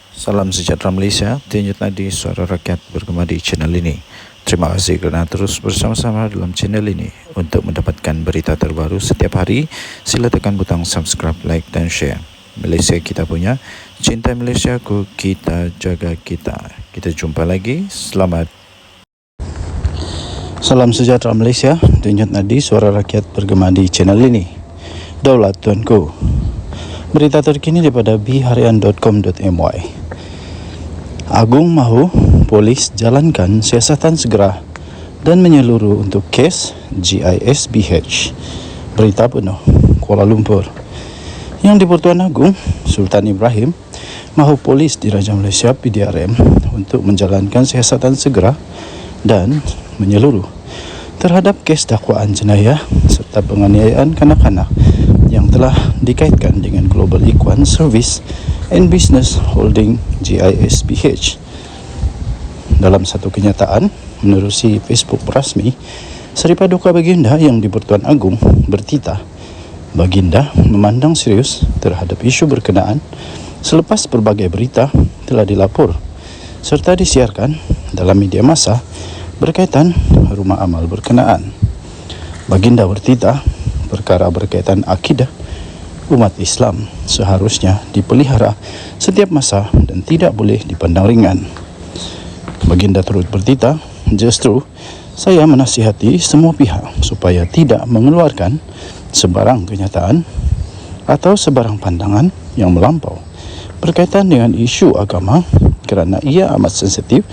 Salam sejahtera Malaysia, denyut nadi suara rakyat bergema di channel ini. Terima kasih kerana terus bersama-sama dalam channel ini. Untuk mendapatkan berita terbaru setiap hari, sila tekan butang subscribe, like dan share. Malaysia kita punya, cinta Malaysiaku, kita jaga kita. Kita jumpa lagi, selamat. Salam sejahtera Malaysia, denyut nadi suara rakyat bergema di channel ini. Daulat tuanku. Berita terkini daripada bharian.com.my. Agung mahu polis jalankan siasatan segera dan menyeluruh untuk kes GISBH. Berita penuh Kuala Lumpur. Yang di-Pertuan Agong Sultan Ibrahim mahu polis di Raja Malaysia PDRM untuk menjalankan siasatan segera dan menyeluruh terhadap kes dakwaan jenayah serta penganiayaan kanak-kanak yang telah dikaitkan dengan Global Equine Service and Business Holding GISBH. Dalam satu kenyataan menerusi Facebook rasmi, Seri Paduka Baginda yang di-Pertuan Agong bertitah, Baginda memandang serius terhadap isu berkenaan selepas berbagai berita telah dilapor serta disiarkan dalam media massa berkaitan rumah amal berkenaan. Baginda bertitah, perkara berkaitan akidah umat Islam seharusnya dipelihara setiap masa dan tidak boleh dipandang ringan. Baginda turut bertitah, justru saya menasihati semua pihak supaya tidak mengeluarkan sebarang kenyataan atau sebarang pandangan yang melampau berkaitan dengan isu agama kerana ia amat sensitif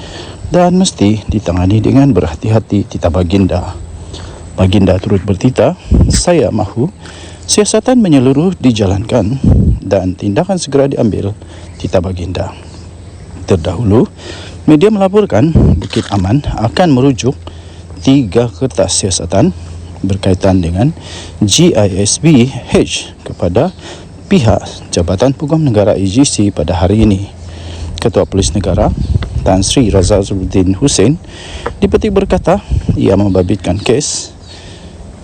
dan mesti ditangani dengan berhati-hati, titah Baginda. Baginda turut bertitah, saya mahu siasatan menyeluruh dijalankan dan tindakan segera diambil, titah Baginda. Terdahulu, media melaporkan Bukit Aman akan merujuk 3 kertas siasatan berkaitan dengan GISBH kepada pihak Jabatan Peguam Negara AGC pada hari ini. Ketua Polis Negara Tan Sri Razzaluddin Hussein dipetik berkata ia membabitkan kes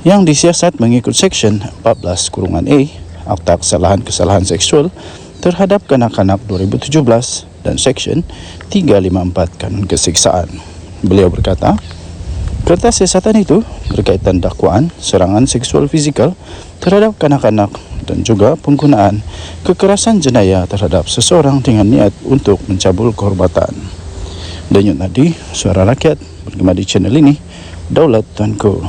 yang disiasat mengikut Seksyen 14(a) Akta Kesalahan Seksual terhadap Kanak-kanak 2017 dan Seksyen 354 Kanun Kesiksaan. Beliau berkata, kertas siasatan itu berkaitan dakwaan serangan seksual fizikal terhadap kanak-kanak dan juga penggunaan kekerasan jenayah terhadap seseorang dengan niat untuk mencabul kehormatan. Denyut nadi suara rakyat bergema di channel ini. Daulat tuanku.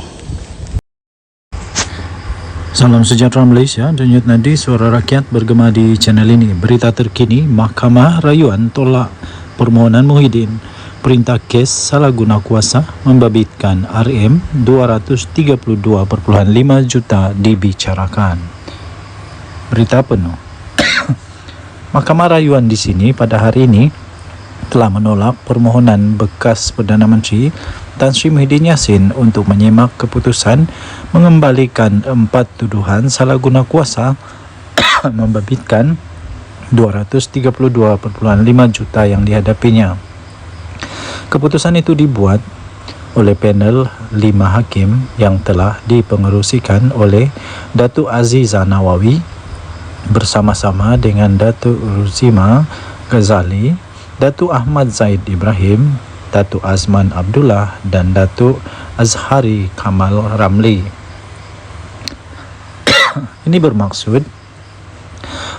Salam sejahtera Malaysia, denyut nadi suara rakyat bergema di channel ini. Berita terkini, Mahkamah Rayuan tolak permohonan Muhyiddin. Perintah kes salah guna kuasa membabitkan RM 232.5 juta dibicarakan. Berita penuh. Mahkamah Rayuan di sini pada hari ini telah menolak permohonan bekas Perdana Menteri Tan Sri Muhyiddin Yassin untuk menyemak keputusan mengembalikan 4 tuduhan salah guna kuasa membabitkan 232.5 juta yang dihadapinya. Keputusan itu dibuat oleh panel 5 hakim yang telah dipengerusikan oleh Datuk Aziza Nawawi bersama-sama dengan Datuk Ruzima Ghazali, Datuk Ahmad Zaid Ibrahim, Datuk Azman Abdullah dan Datuk Azhari Kamal Ramli. Ini bermaksud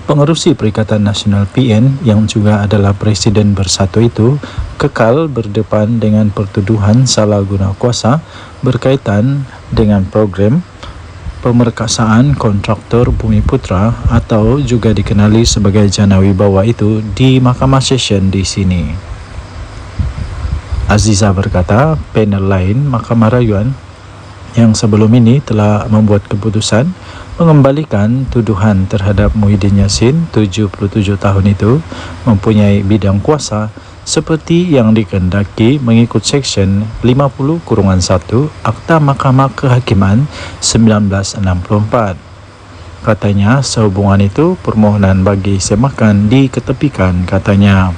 pengerusi Perikatan Nasional PN yang juga adalah Presiden Bersatu itu kekal berdepan dengan pertuduhan salah guna kuasa berkaitan dengan program pemerkasaan kontraktor Bumi Putra atau juga dikenali sebagai Jana Wibawa itu di Mahkamah Session di sini. Aziza berkata, panel lain Mahkamah Rayuan yang sebelum ini telah membuat keputusan mengembalikan tuduhan terhadap Muhyiddin Yassin 77 tahun itu mempunyai bidang kuasa seperti yang dikehendaki mengikut Seksyen 50(1) Akta Mahkamah Kehakiman 1964. Katanya sehubungan itu permohonan bagi semakan diketepikan, katanya.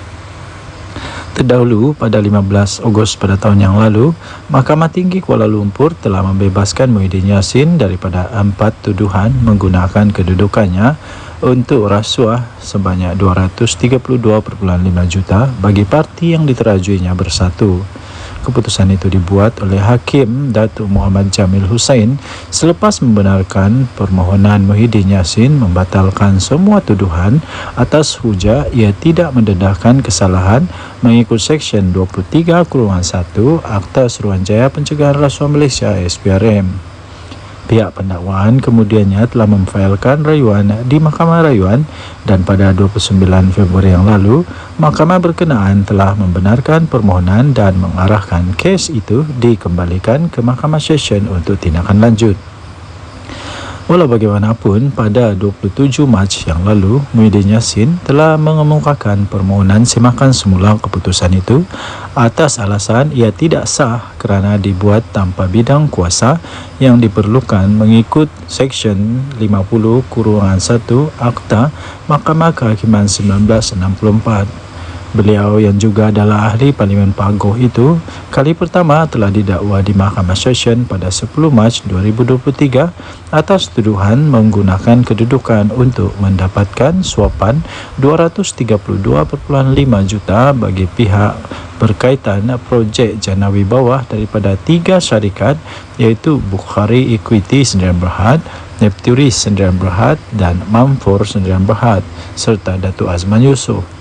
Terdahulu pada 15 Ogos pada tahun yang lalu, Mahkamah Tinggi Kuala Lumpur telah membebaskan Muhyiddin Yassin daripada 4 tuduhan menggunakan kedudukannya untuk rasuah sebanyak 232,5 juta bagi parti yang diterajuinya bersatu. Keputusan itu dibuat oleh Hakim Datuk Muhammad Jamil Hussein selepas membenarkan permohonan Muhyiddin Yassin membatalkan semua tuduhan atas hujah ia tidak mendedahkan kesalahan mengikut Seksyen 23/1 Akta Suruhanjaya Pencegahan Rasuah Malaysia SPRM. Pihak pendakwaan kemudiannya telah memfailkan rayuan di Mahkamah Rayuan dan pada 29 Februari yang lalu, Mahkamah berkenaan telah membenarkan permohonan dan mengarahkan kes itu dikembalikan ke Mahkamah Session untuk tindakan lanjut. Walau bagaimanapun, pada 27 Mac yang lalu, Muhyiddin Yassin telah mengemukakan permohonan semakan semula keputusan itu atas alasan ia tidak sah kerana dibuat tanpa bidang kuasa yang diperlukan mengikut Seksyen 50/1 Akta Mahkamah Kehakiman 1964. Beliau yang juga adalah ahli Parlimen Pagoh itu kali pertama telah didakwa di Mahkamah Session pada 10 Mac 2023 atas tuduhan menggunakan kedudukan untuk mendapatkan suapan 232,5 juta bagi pihak berkaitan projek Janawi Bawah daripada 3 syarikat iaitu Bukhari Equity Sdn Bhd, Nepturis Sdn Bhd dan Mamfor Sdn Bhd serta Datuk Azman Yusof.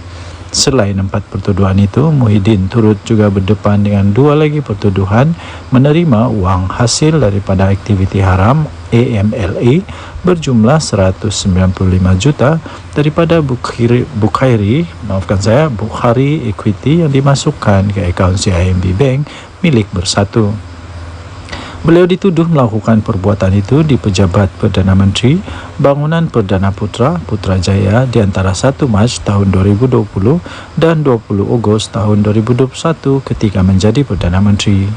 Selain 4 pertuduhan itu, Muhyiddin turut juga berdepan dengan 2 lagi pertuduhan menerima wang hasil daripada aktiviti haram AMLA berjumlah 195 juta daripada Bukhari Equity yang dimasukkan ke akaun CIMB Bank milik Bersatu. Beliau dituduh melakukan perbuatan itu di Pejabat Perdana Menteri Bangunan Perdana Putrajaya di antara 1 Mac tahun 2020 dan 20 Ogos tahun 2021 ketika menjadi Perdana Menteri.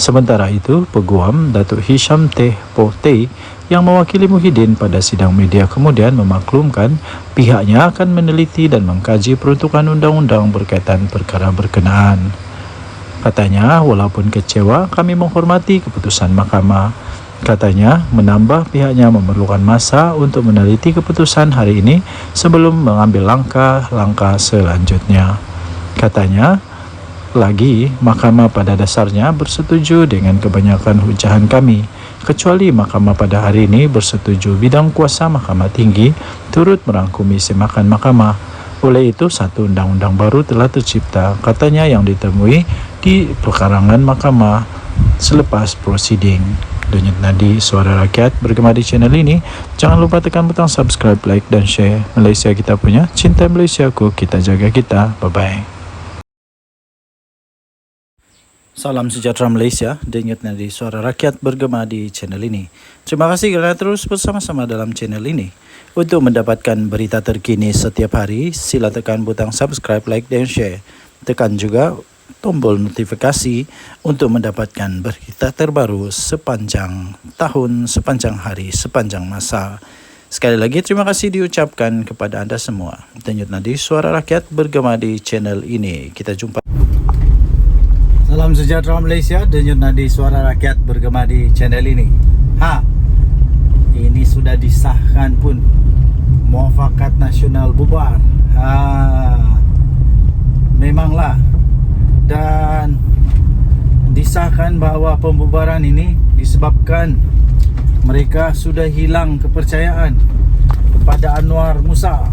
Sementara itu, Peguam Datuk Hisham Teh Poh Teh yang mewakili Muhyiddin pada sidang media kemudian memaklumkan pihaknya akan meneliti dan mengkaji peruntukan undang-undang berkaitan perkara berkenaan. Katanya, walaupun kecewa, kami menghormati keputusan mahkamah. Katanya, menambah pihaknya memerlukan masa untuk meneliti keputusan hari ini sebelum mengambil langkah-langkah selanjutnya. Katanya, lagi, mahkamah pada dasarnya bersetuju dengan kebanyakan hujahan kami, kecuali mahkamah pada hari ini bersetuju bidang kuasa Mahkamah Tinggi turut merangkumi semakan mahkamah. Oleh itu, satu undang-undang baru telah tercipta, katanya yang ditemui di perkarangan mahkamah selepas prosiding. Denyut nadi suara rakyat bergema di channel ini. Jangan lupa tekan butang subscribe, like dan share. Malaysia kita punya, cinta Malaysiaku, kita jaga kita. Bye-bye. Salam sejahtera Malaysia, denyut nadi suara rakyat bergema di channel ini. Terima kasih kerana terus bersama-sama dalam channel ini. Untuk mendapatkan berita terkini setiap hari, sila tekan butang subscribe, like dan share. Tekan juga tombol notifikasi untuk mendapatkan berita terbaru sepanjang tahun, sepanjang hari, sepanjang masa. Sekali lagi terima kasih diucapkan kepada anda semua. Denyut nadi suara rakyat bergema di channel ini. Kita jumpa. Salam sejahtera Malaysia, denyut nadi suara rakyat bergema di channel ini. Ini sudah disahkan pun, Muafakat Nasional bubar. Memanglah. Dan disahkan bahawa pembubaran ini disebabkan mereka sudah hilang kepercayaan kepada Anwar Musa,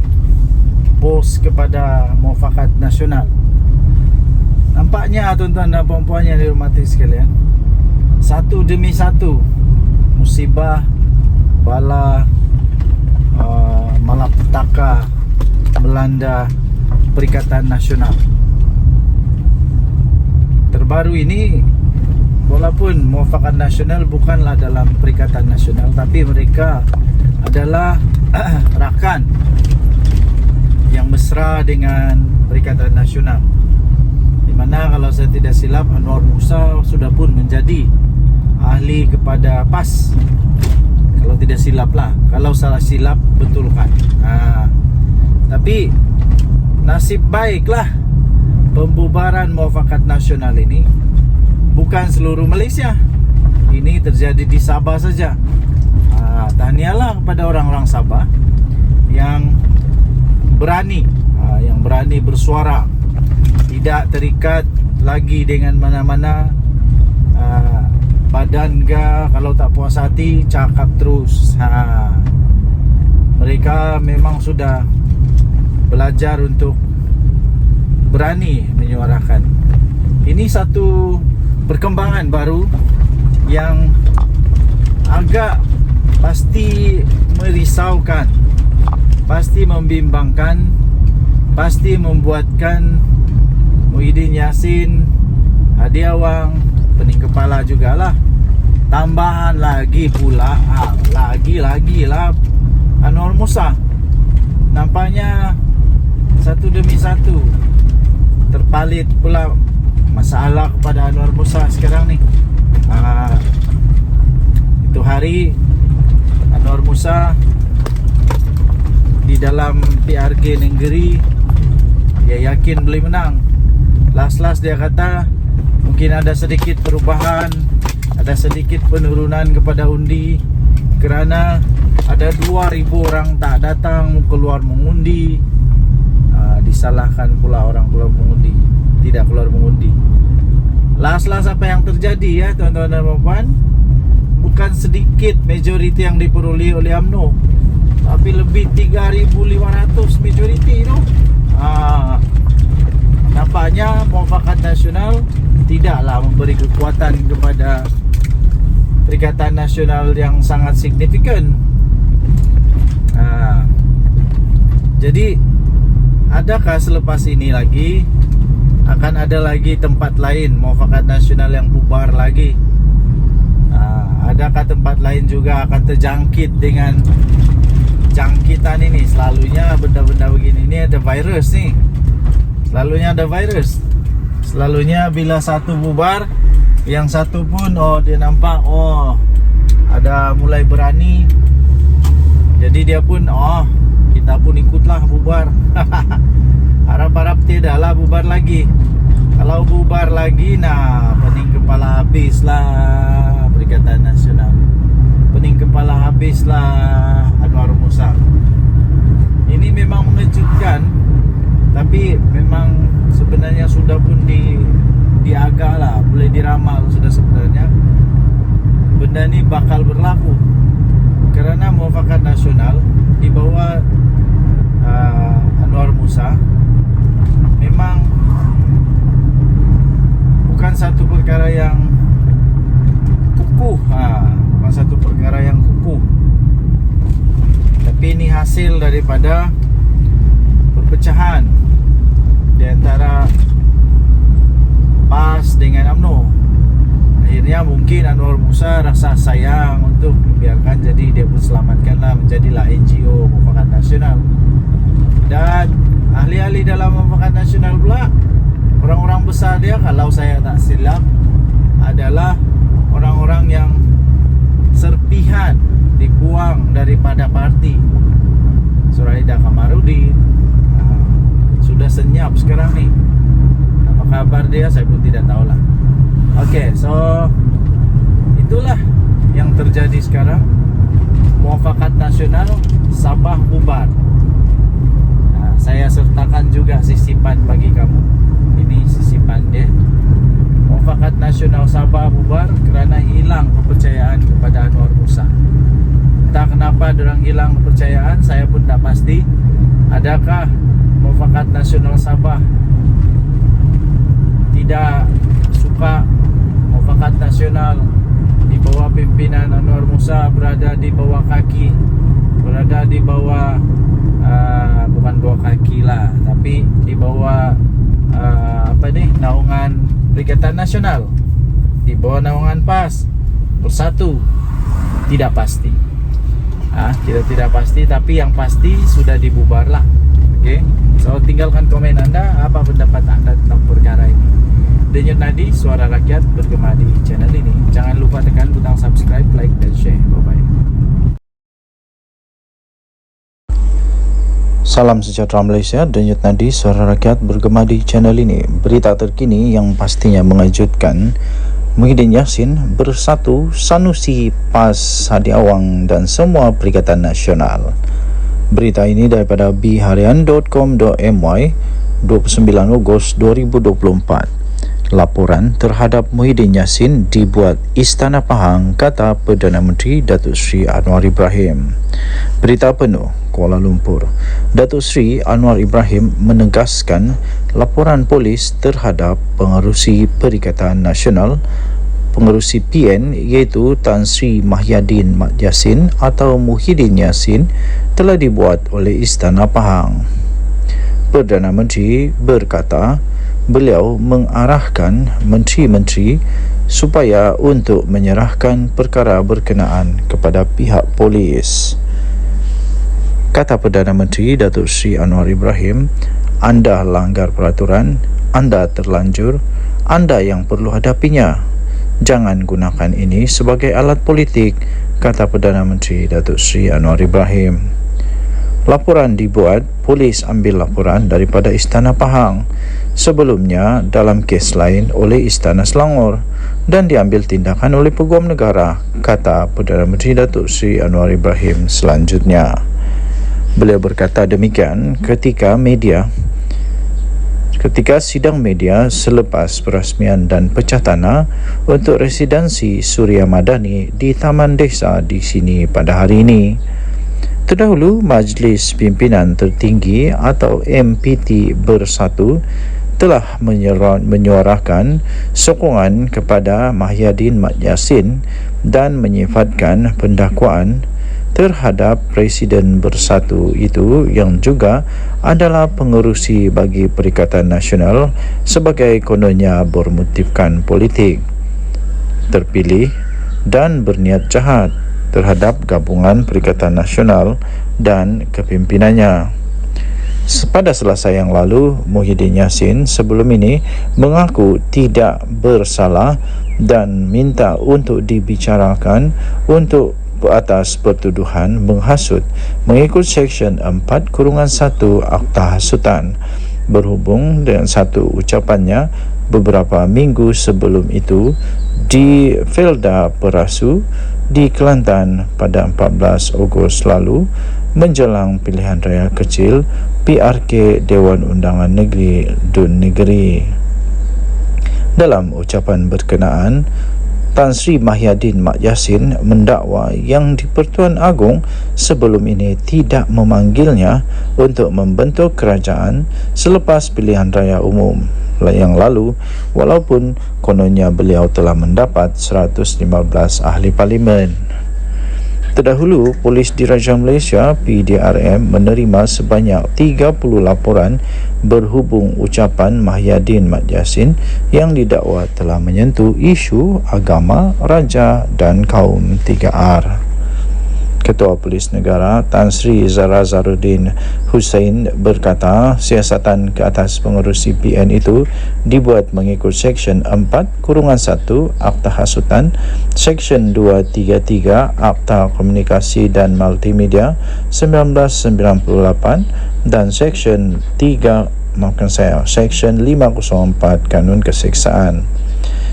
bos kepada Muafakat Nasional. Nampaknya tuan-tuan dan puan-puan yang dihormati sekalian, satu demi satu musibah, bala, malapetaka melanda Perikatan Nasional. Terbaru ini, walaupun Muafakat Nasional bukanlah dalam Perikatan Nasional, tapi mereka adalah rakan yang mesra dengan Perikatan Nasional, di mana kalau saya tidak silap Anwar Musa sudah pun menjadi ahli kepada PAS. Kalau tidak silap lah, kalau salah silap betulkan. Tapi nasib baiklah pembubaran Muafakat Nasional ini bukan seluruh Malaysia. Ini terjadi di Sabah saja. Tahniahlah kepada orang-orang Sabah yang berani, yang berani bersuara, tidak terikat lagi dengan mana-mana. Badan ke, kalau tak puas hati cakap terus. Mereka memang sudah belajar untuk berani menyuarakan. Ini satu perkembangan baru yang agak pasti merisaukan, pasti membimbangkan, pasti membuatkan Muhyiddin Yassin, Hadi Awang, pening kepala jugalah. Tambahan lagi pula lagi lah Anwar Musa. Nampaknya satu demi satu terpalit pula masalah kepada Anwar Musa sekarang ni. Itu hari Anwar Musa di dalam PRG Nenggeri, dia yakin boleh menang. Last dia kata mungkin ada sedikit perubahan, ada sedikit penurunan kepada undi kerana ada 2,000 orang tak datang keluar mengundi. Disalahkan pula orang keluar mengundi, tidak keluar mengundi. Last apa yang terjadi ya tuan-tuan dan puan-puan? Bukan sedikit majoriti yang diperoleh oleh UMNO, tapi lebih 3,500 majoriti tu. Nampaknya Muafakat Nasional tidaklah memberi kekuatan kepada Perikatan Nasional yang sangat signifikan. Jadi adakah selepas ini lagi akan ada lagi tempat lain Muafakat Nasional yang bubar lagi? Adakah tempat lain juga akan terjangkit dengan jangkitan ini? Selalunya benda-benda begini ni ada virus ni. Selalunya ada virus. Selalunya bila satu bubar, yang satu pun dia nampak ada mulai berani. Jadi dia pun kita pun ikutlah bubar. Harap-harap tidaklah bubar lagi. Kalau bubar lagi, pening kepala habislah Perikatan Nasional. Pening kepala habislah Anwar Musa. Ini memang mengejutkan, tapi memang sebenarnya sudah pun diagak lah, boleh diramal sudah sebenarnya benda ni bakal berlaku. Kerana Muafakat Nasional di bawah Anwar Musa memang bukan satu perkara yang kukuh, bukan satu perkara yang kukuh, tapi ini hasil daripada perpecahan di antara PAS dengan UMNO. Akhirnya mungkin Anwar Musa rasa sayang untuk membiarkan, jadi dia pun selamatkanlah, menjadilah NGO Muafakat Nasional. Dan ahli-ahli dalam Muafakat Nasional pula, orang-orang besar dia, kalau saya tak silap, adalah orang-orang yang serpihan dibuang daripada parti. Suraida Kamarudin sudah senyap sekarang ni. Apa kabar dia saya pun tidak tahulah. Okey, so itulah yang terjadi sekarang. Muafakat Nasional Sabah bubar. Saya sertakan juga sisipan bagi kamu. Ini sisipan dia. Muafakat Nasional Sabah bubar kerana hilang kepercayaan kepada Anwar Musa. Entah kenapa diorang hilang kepercayaan, saya pun tak pasti. Adakah Muafakat Nasional Sabah tidak suka Muafakat Nasional di bawah pimpinan Anwar Musa berada di bawah kaki, berada di bawah bukan bawah kaki lah, tapi di bawah naungan Perikatan Nasional, di bawah naungan PAS Bersatu? Tidak pasti. Tidak pasti, tapi yang pasti sudah dibubar lah. Okey, so tinggalkan komen anda, apa pendapat anda tentang perkara ini. Denyut Nadi, suara rakyat bergema di channel ini. Jangan lupa tekan butang subscribe, like dan share. Bye bye. Salam sejahtera Malaysia, Denyut Nadi, suara rakyat bergema di channel ini. Berita terkini yang pastinya mengejutkan. Muhyiddin Yassin bersatu, Sanusi, PAS, Hadi Awang dan semua Perikatan Nasional. Berita ini daripada biharian.com.my 29 Ogos 2024. Laporan terhadap Muhyiddin Yassin dibuat Istana Pahang, kata Perdana Menteri Datuk Seri Anwar Ibrahim. Berita penuh, Kuala Lumpur. Datuk Seri Anwar Ibrahim menegaskan laporan polis terhadap pengerusi Perikatan Nasional, pengerusi PN iaitu Tan Sri Mahyadin Mat Yassin atau Muhyiddin Yassin telah dibuat oleh Istana Pahang. Perdana Menteri berkata beliau mengarahkan menteri-menteri supaya untuk menyerahkan perkara berkenaan kepada pihak polis. Kata Perdana Menteri Datuk Seri Anwar Ibrahim, anda langgar peraturan, anda terlanjur, anda yang perlu hadapinya. Jangan gunakan ini sebagai alat politik, kata Perdana Menteri Datuk Seri Anwar Ibrahim. Laporan dibuat, polis ambil laporan daripada Istana Pahang, sebelumnya dalam kes lain oleh Istana Selangor, dan diambil tindakan oleh Peguam Negara, kata Perdana Menteri Datuk Seri Anwar Ibrahim selanjutnya. Beliau berkata demikian ketika sidang media selepas perasmian dan pecah tanah untuk residensi Suria Madani di Taman Desa di sini pada hari ini. Terdahulu, Majlis Pimpinan Tertinggi atau MPT Bersatu telah menyuarakan sokongan kepada Mahyadin Mat Yassin dan menyifatkan pendakwaan terhadap Presiden Bersatu itu yang juga adalah pengerusi bagi Perikatan Nasional sebagai kononnya bermotifkan politik, terpilih dan berniat jahat terhadap Gabungan Perikatan Nasional dan kepimpinannya. Pada Selasa yang lalu, Muhyiddin Yassin sebelum ini mengaku tidak bersalah dan minta untuk dibicarakan untuk atas pertuduhan menghasut mengikut Seksyen 4-1 Akta Hasutan. Berhubung dengan satu ucapannya beberapa minggu sebelum itu di Felda Perasu di Kelantan pada 14 Ogos lalu menjelang pilihan raya kecil PRK Dewan Undangan Negeri Dun Negeri. Dalam ucapan berkenaan, Tan Sri Mahyadin Mat Yassin mendakwa yang di-Pertuan Agong sebelum ini tidak memanggilnya untuk membentuk kerajaan selepas pilihan raya umum yang lalu, walaupun kononnya beliau telah mendapat 115 ahli parlimen. Terdahulu, Polis Diraja Malaysia PDRM menerima sebanyak 30 laporan berhubung ucapan Mahyadin Mat Yassin yang didakwa telah menyentuh isu agama, raja dan kaum 3R. Ketua Polis Negara Tan Sri Zara Zaruddin Hussein berkata siasatan ke atas pengerusi PN itu dibuat mengikut Seksyen 4-1 Akta Hasutan, Seksyen 233 Akta Komunikasi dan Multimedia 1998 dan Seksyen 504 Kanun Keseksaan.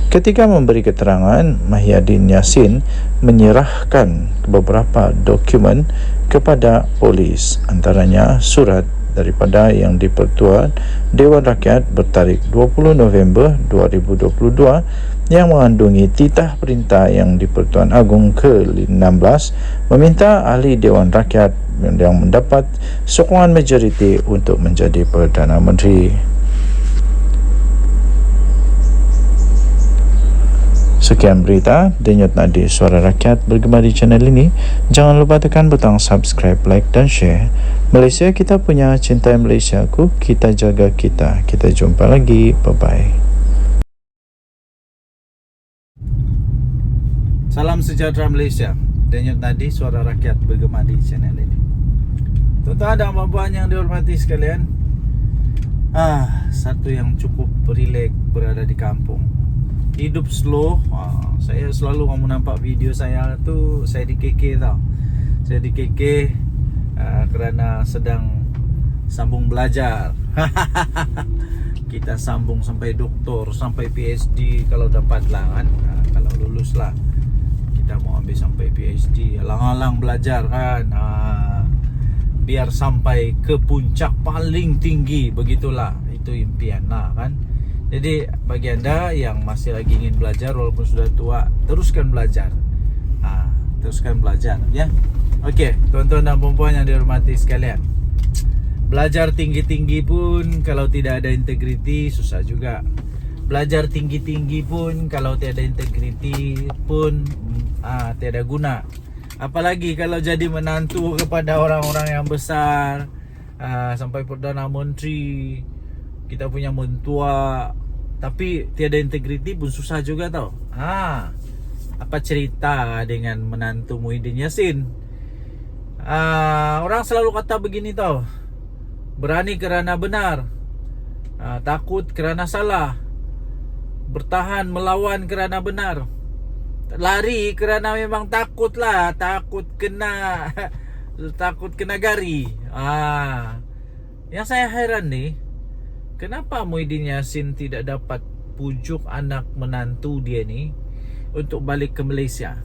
Ketika memberi keterangan, Mahyadin Yassin menyerahkan beberapa dokumen kepada polis, antaranya surat daripada Yang di-Pertuan Dewan Rakyat bertarikh 20 November 2022 yang mengandungi titah perintah Yang di-Pertuan Agong ke-16 meminta ahli Dewan Rakyat yang mendapat sokongan majoriti untuk menjadi Perdana Menteri. Sekian berita, denyut nadi suara rakyat bergema di channel ini. Jangan lupa tekan butang subscribe, like dan share. Malaysia kita punya, cintai Malaysia ku, kita jaga kita. Kita jumpa lagi, bye-bye. Salam sejahtera Malaysia. Denyut nadi suara rakyat bergema di channel ini. Tuan-tuan dan puan-puan yang dihormati sekalian, satu yang cukup rileks berada di kampung. Hidup slow. Saya selalu kamu nampak video saya tu, saya di KK tau. Saya di KK kerana sedang sambung belajar. Kita sambung sampai doktor, sampai PhD kalau dapat lah kan. Kalau lulus lah kita mau ambil sampai PhD. Alang-alang belajar kan. biar sampai ke puncak paling tinggi. Begitulah, itu impian lah kan. Jadi bagi anda yang masih lagi ingin belajar walaupun sudah tua, teruskan belajar. Teruskan belajar ya. Okey, tuan-tuan dan puan-puan yang dihormati sekalian, belajar tinggi-tinggi pun kalau tidak ada integriti susah juga. Belajar tinggi-tinggi pun kalau tiada integriti pun tiada guna. Apalagi kalau jadi menantu kepada orang-orang yang besar, sampai Perdana Menteri, kita punya mentua, tapi tiada integriti pun susah juga tau. Apa cerita dengan menantu Muhyiddin Yassin? Orang selalu kata begini tau, berani kerana benar, takut kerana salah, bertahan melawan kerana benar, lari kerana memang takut lah, takut kena gari. Yang saya heran nih, kenapa Muhyiddin Yassin tidak dapat pujuk anak menantu dia ni untuk balik ke Malaysia?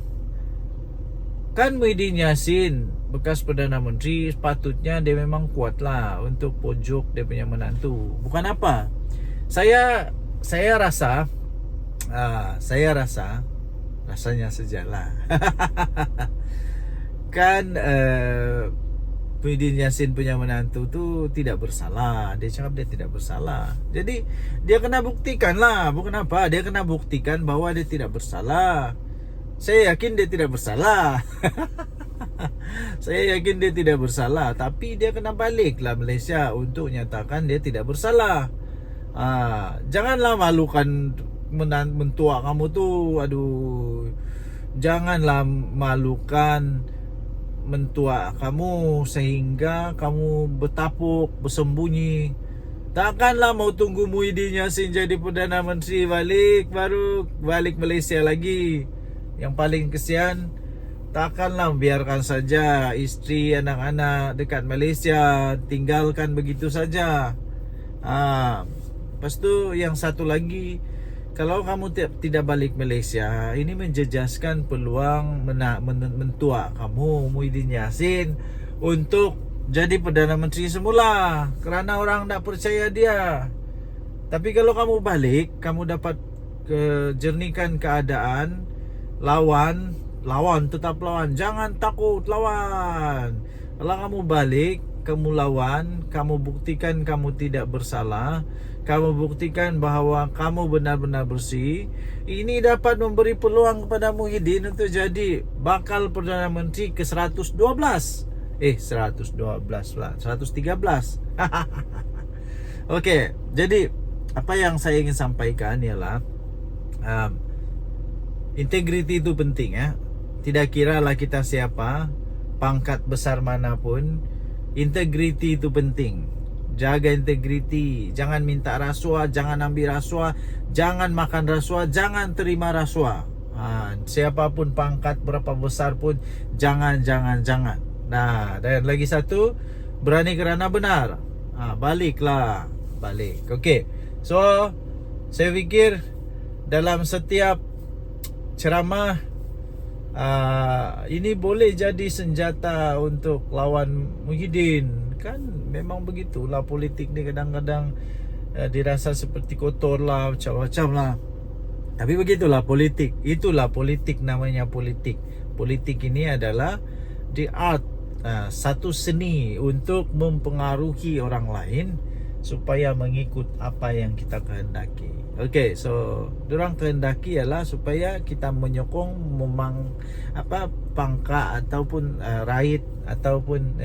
Kan Muhyiddin Yassin bekas Perdana Menteri, sepatutnya dia memang kuat lah untuk pujuk dia punya menantu. Bukan apa, saya rasa rasanya sajalah kan Muhyiddin Yassin punya menantu tu tidak bersalah. Dia cakap dia tidak bersalah. Jadi dia kena buktikan lah. Bukan apa, dia kena buktikan bahwa dia tidak bersalah. Saya yakin dia tidak bersalah. Saya yakin dia tidak bersalah. Tapi dia kena balik lah Malaysia untuk nyatakan dia tidak bersalah. Janganlah malukan mentua kamu tu. Aduh, janganlah malukan mentua kamu sehingga kamu bertapuk, bersembunyi. Takkanlah mau tunggu Muhyiddin Yassin jadi Perdana Menteri baru balik Malaysia lagi. Yang paling kesian, takkanlah biarkan saja isteri, anak-anak dekat Malaysia, tinggalkan begitu saja. Lepas tu yang satu lagi, kalau kamu tidak balik Malaysia, ini menjejaskan peluang mentua kamu Muhyiddin Yassin untuk jadi Perdana Menteri semula, kerana orang tak percaya dia. Tapi kalau kamu balik, kamu dapat jernihkan keadaan. Lawan, tetap lawan. Jangan takut, lawan. Kalau kamu balik, kamu lawan, kamu buktikan kamu tidak bersalah, kamu buktikan bahawa kamu benar-benar bersih. Ini dapat memberi peluang kepada Muhyiddin untuk jadi bakal Perdana Menteri ke 112. 112 lah, 113. Okey, jadi apa yang saya ingin sampaikan ialah integriti itu penting ya. Tidak kiralah kita siapa, pangkat besar manapun, integriti itu penting. Jaga integriti, jangan minta rasuah, jangan ambil rasuah, jangan makan rasuah, jangan terima rasuah. Siapapun pangkat berapa besar pun jangan. Nah, dan lagi satu, berani kerana benar. Balik. Okey. So, saya fikir dalam setiap ceramah ini boleh jadi senjata untuk lawan Muhyiddin. Kan memang begitulah politik ni, kadang-kadang dirasa seperti kotor lah, macam-macam lah. Tapi begitulah politik. Itulah politik, namanya politik. Politik ini adalah the art, satu seni untuk mempengaruhi orang lain supaya mengikut apa yang kita kehendaki. Okey, so diorang kehendaki ialah supaya kita menyokong pangkat ataupun raid ataupun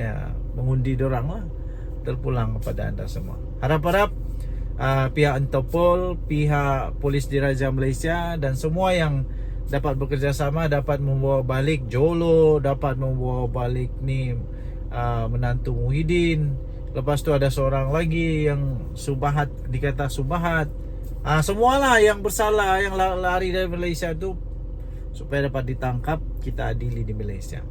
mengundi diorang lah. Terpulang kepada anda semua. Harap-harap pihak Interpol, pihak Polis Diraja Malaysia dan semua yang dapat bekerjasama dapat membawa balik Jolo, dapat membawa balik ni menantu Muhyiddin. Lepas tu ada seorang lagi yang Subahat, dikata Subahat. Semualah yang bersalah, yang lari dari Malaysia tu, supaya dapat ditangkap, kita adili di Malaysia.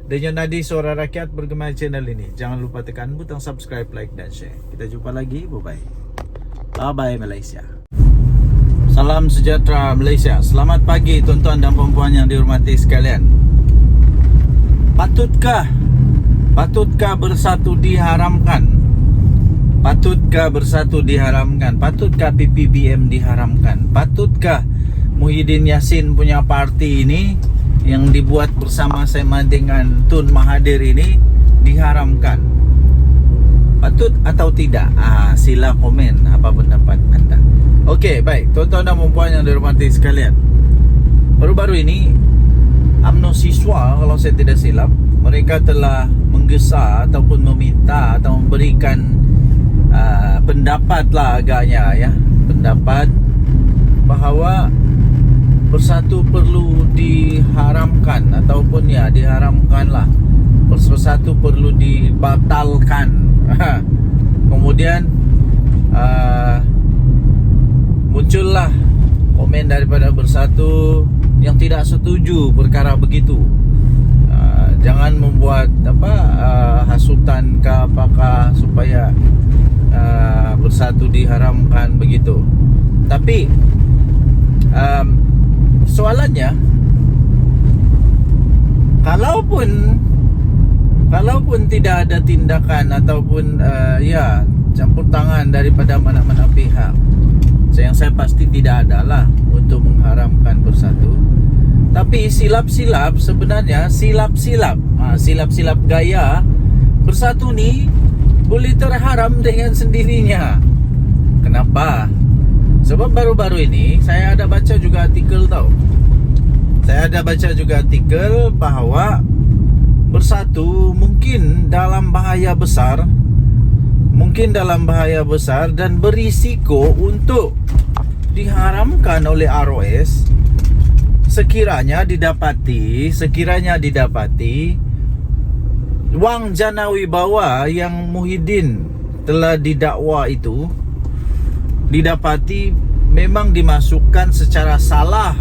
Denyut Nadi Suara Rakyat bergema channel ini. Jangan lupa tekan butang subscribe, like dan share. Kita jumpa lagi. Bye-bye. Bye-bye Malaysia. Salam sejahtera Malaysia. Selamat pagi tuan-tuan dan puan-puan yang dihormati sekalian. Patutkah Patutkah bersatu diharamkan? Patutkah bersatu diharamkan? Patutkah PPBM diharamkan? Patutkah Muhyiddin Yassin punya parti ini yang dibuat bersama-sama dengan Tun Mahathir ini diharamkan? Patut atau tidak? Sila komen apa pendapat anda. Okey, baik. Tuan-tuan dan puan yang dihormati sekalian, baru-baru ini UMNO siswa, kalau saya tidak silap, mereka telah menggesa ataupun meminta atau memberikan pendapat lah agaknya ya, pendapat bahawa bersatu perlu diharamkan ataupun ya diharamkan lah, bersatu perlu dibatalkan. Kemudian muncullah komen daripada bersatu yang tidak setuju perkara begitu. Jangan membuat hasutan ke apakah supaya bersatu diharamkan begitu. Tapi soalannya, kalaupun tidak ada tindakan ataupun campur tangan daripada mana-mana pihak, yang saya pasti tidak adalah untuk mengharamkan bersatu. Tapi silap-silap sebenarnya, silap-silap gaya bersatu ni boleh terharam dengan sendirinya. Kenapa? Sebab baru-baru ini saya ada baca juga artikel tau. Saya ada baca juga artikel bahawa bersatu mungkin dalam bahaya besar, dan berisiko untuk diharamkan oleh ROS sekiranya didapati wang jana wibawa yang Muhyiddin telah didakwa itu didapati memang dimasukkan secara salah.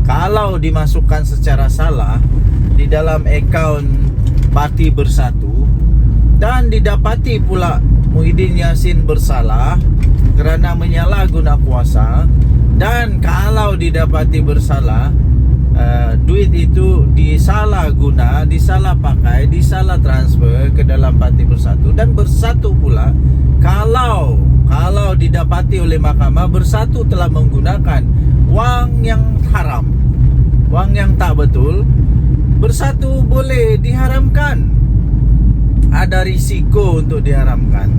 Kalau dimasukkan secara salah di dalam akaun Parti Bersatu dan didapati pula Muhyiddin Yassin bersalah kerana menyalahguna kuasa, dan kalau didapati bersalah, duit itu disalahguna, disalah pakai, disalah transfer ke dalam Parti Bersatu, dan Bersatu pula kalau didapati oleh mahkamah Bersatu telah menggunakan wang yang haram, wang yang tak betul, Bersatu boleh diharamkan. Ada risiko untuk diharamkan.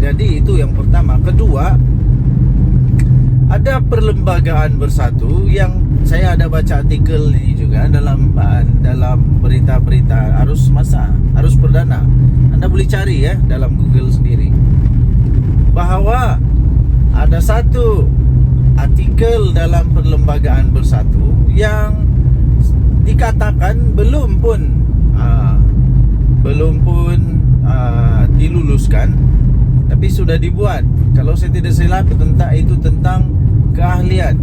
Jadi itu yang pertama. Kedua, ada perlembagaan Bersatu yang saya ada baca artikel ini juga dalam berita-berita arus perdana. Anda boleh cari ya dalam Google sendiri, bahawa ada satu artikel dalam perlembagaan Bersatu yang dikatakan belum pun diluluskan, tapi sudah dibuat. Kalau saya tidak silap tentang keahlian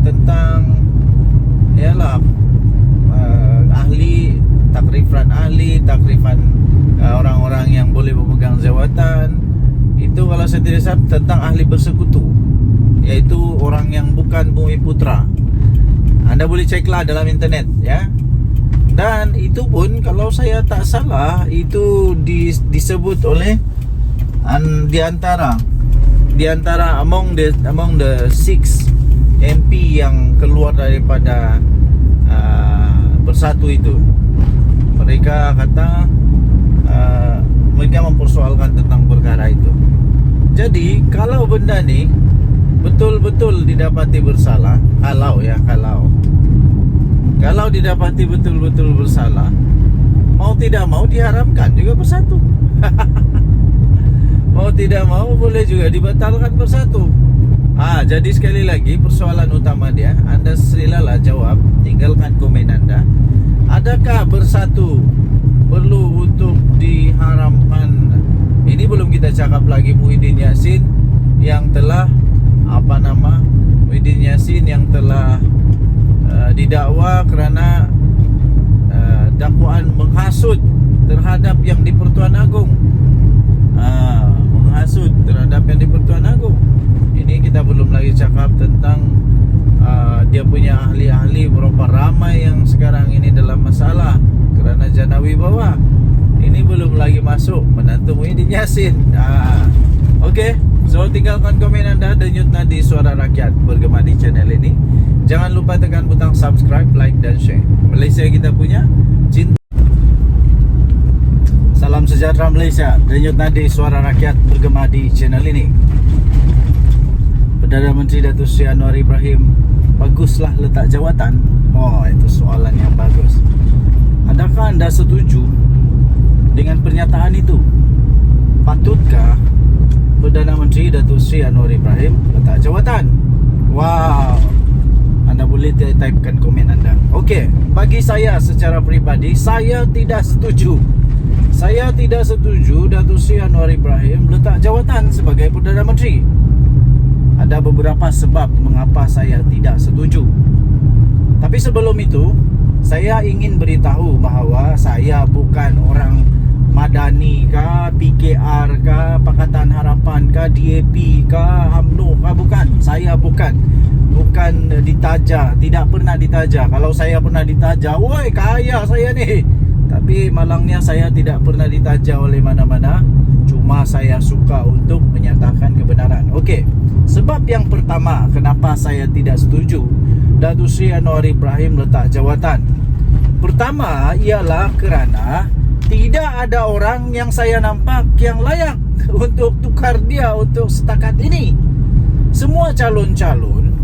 tentang takrifan orang-orang yang boleh memegang jawatan. Itu kalau saya tidak salah tentang ahli bersekutu, yaitu orang yang bukan Bumiputra. Anda boleh ceklah dalam internet ya. Dan itu pun kalau saya tak salah itu disebut oleh di antara among the 6 MP yang keluar daripada Bersatu itu. Mereka kata mereka mempersoalkan tentang perkara itu. Jadi kalau benda ni betul-betul didapati bersalah, kalau didapati betul-betul bersalah, mau tidak mau diharamkan juga Bersatu. Mau tidak mau boleh juga dibatalkan Bersatu. Jadi sekali lagi persoalan utama dia, anda silalah jawab, tinggalkan komen anda. Adakah Bersatu perlu untuk diharamkan? Ini belum kita cakap lagi Muhyiddin Yassin yang telah didakwa kerana dakwaan menghasut terhadap yang di Pertuan Agong. Menghasut terhadap yang di Pertuan Agong. Ini kita belum lagi cakap tentang dia punya ahli-ahli sekali berapa ramai yang sekarang ini dalam masalah kerana Janawi bawah. Ini belum lagi masuk menantu Muhyiddin Yassin. Okey, so tinggalkan komen anda, denyut nadi suara rakyat bergema di channel ini. Jangan lupa tekan butang subscribe, like dan share. Malaysia kita punya, cinta. Salam sejahtera Malaysia, denyut nadi suara rakyat bergema di channel ini. Perdana Menteri Datuk Seri Anwar Ibrahim, baguslah letak jawatan. Oh, itu soalan yang bagus. Adakah anda setuju dengan pernyataan itu? Patutkah Perdana Menteri Datuk Seri Anwar Ibrahim letak jawatan? Wow, anda boleh typekan komen anda. Okey, bagi saya secara peribadi, saya tidak setuju. Saya tidak setuju Datuk Seri Anwar Ibrahim letak jawatan sebagai Perdana Menteri. Ada beberapa sebab mengapa saya tidak setuju. Tapi sebelum itu, saya ingin beritahu bahawa saya bukan orang Madani kah, PKR kah, Pakatan Harapan kah, DAP kah, UMNO kah, bukan. Saya bukan ditaja, tidak pernah ditaja. Kalau saya pernah ditaja, woi kaya saya ni. Tapi malangnya saya tidak pernah ditaja oleh mana-mana. Cuma saya suka untuk menyatakan kebenaran. Okey, sebab yang pertama kenapa saya tidak setuju Datuk Seri Anwar Ibrahim letak jawatan. Pertama ialah kerana tidak ada orang yang saya nampak yang layak untuk tukar dia untuk setakat ini. Semua calon-calon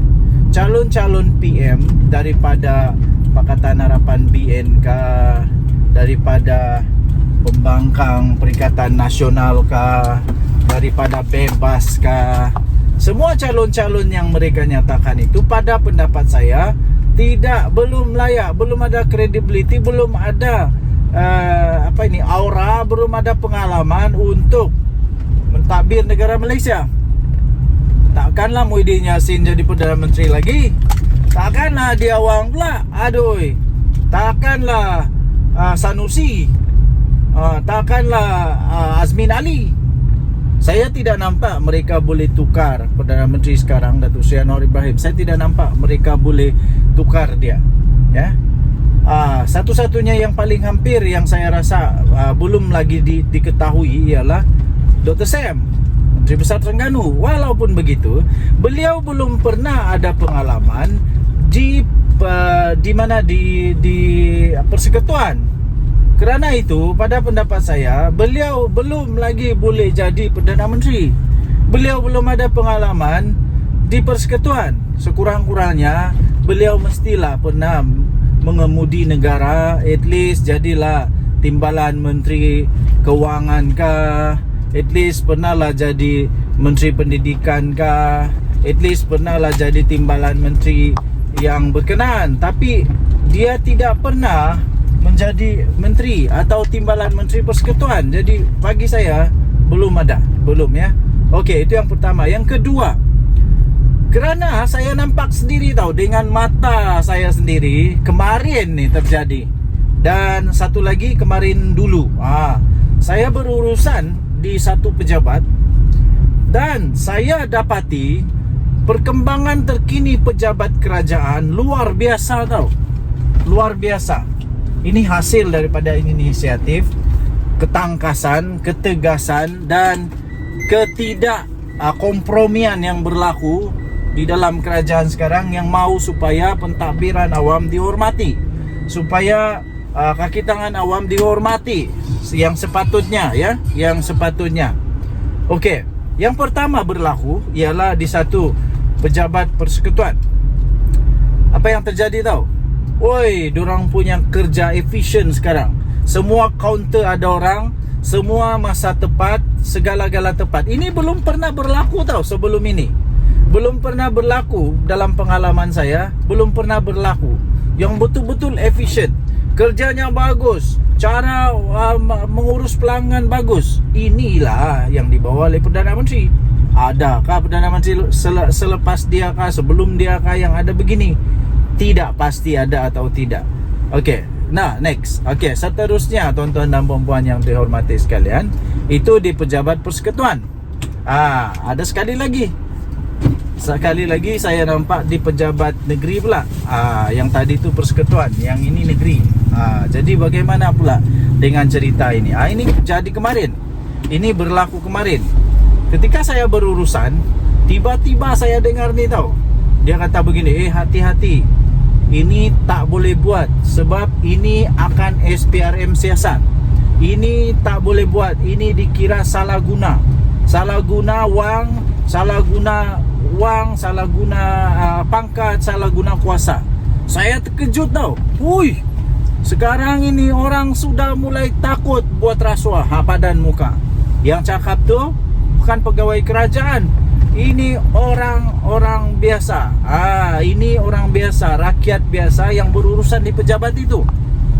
PM daripada Pakatan Harapan BNK, daripada Pembangkang Perikatan Nasional kah, daripada Bebas kah, semua calon-calon yang mereka nyatakan itu pada pendapat saya belum layak, belum ada credibility, belum ada aura, belum ada pengalaman untuk mentadbir negara Malaysia. Takkanlah Muhyiddin Yassin jadi Perdana Menteri lagi. Takkanlah dia awang pula. Aduh. Takkanlah Sanusi. Takkanlah Azmin Ali. Saya tidak nampak mereka boleh tukar Perdana Menteri sekarang, Datuk Seri Anwar Ibrahim. Saya tidak nampak mereka boleh tukar dia. Ya. Satu-satunya yang paling hampir yang saya rasa belum lagi diketahui ialah Dr. Sam, Menteri Besar Terengganu. Walaupun begitu, beliau belum pernah ada pengalaman di persekutuan. Kerana itu, pada pendapat saya, beliau belum lagi boleh jadi Perdana Menteri. Beliau belum ada pengalaman di persekutuan. Sekurang-kurangnya beliau mestilah pernah mengemudi negara, at least jadilah timbalan Menteri Kewangan kah, at least pernahlah jadi Menteri Pendidikan kah, at least pernahlah jadi timbalan Menteri yang berkenaan. Tapi dia tidak pernah menjadi menteri atau timbalan Menteri Persekutuan. Jadi bagi saya belum ada, belum ya. Okey, itu yang pertama. Yang kedua, kerana saya nampak sendiri tahu dengan mata saya sendiri kemarin ni terjadi. Dan satu lagi kemarin dulu. Saya berurusan di satu pejabat dan saya dapati perkembangan terkini pejabat kerajaan luar biasa tahu. Luar biasa. Ini hasil daripada inisiatif, ketangkasan, ketegasan dan kompromian yang berlaku di dalam kerajaan sekarang yang mahu supaya pentadbiran awam dihormati, supaya kaki tangan awam dihormati yang sepatutnya ya, yang sepatutnya. Okey, yang pertama berlaku ialah di satu pejabat persekutuan. Apa yang terjadi tahu? Woi, dorang punya kerja efisien sekarang. Semua kaunter ada orang, semua masa tepat, segala-gala tepat. Ini belum pernah berlaku tahu sebelum ini. Belum pernah berlaku dalam pengalaman saya, belum pernah berlaku. Yang betul-betul efisien. Kerjanya bagus, cara mengurus pelanggan bagus. Inilah yang dibawa oleh Perdana Menteri. Adakah Perdana Menteri selepas dia kah, sebelum dia kah yang ada begini? Tidak pasti ada atau tidak. Okey, nah next. Okey, seterusnya tuan-tuan dan puan-puan yang dihormati sekalian, itu di pejabat persekutuan. Ada sekali lagi. sekali lagi saya nampak di pejabat negeri pula. Yang tadi tu persekutuan, yang ini negeri. Jadi bagaimana pula dengan cerita ini? Ini jadi kemarin. Ini berlaku kemarin. Ketika saya berurusan, tiba-tiba saya dengar ni tau. Dia kata begini, hati-hati. Ini tak boleh buat sebab ini akan SPRM siasat. Ini tak boleh buat. Ini dikira salah guna. Salah guna wang, salah guna pangkat, salah guna kuasa. Saya terkejut tau. Hui, sekarang ini orang sudah mulai takut buat rasuah. Padan muka. Yang cakap tu bukan pegawai kerajaan. Ini orang-orang biasa. Ini orang biasa, rakyat biasa yang berurusan di pejabat itu.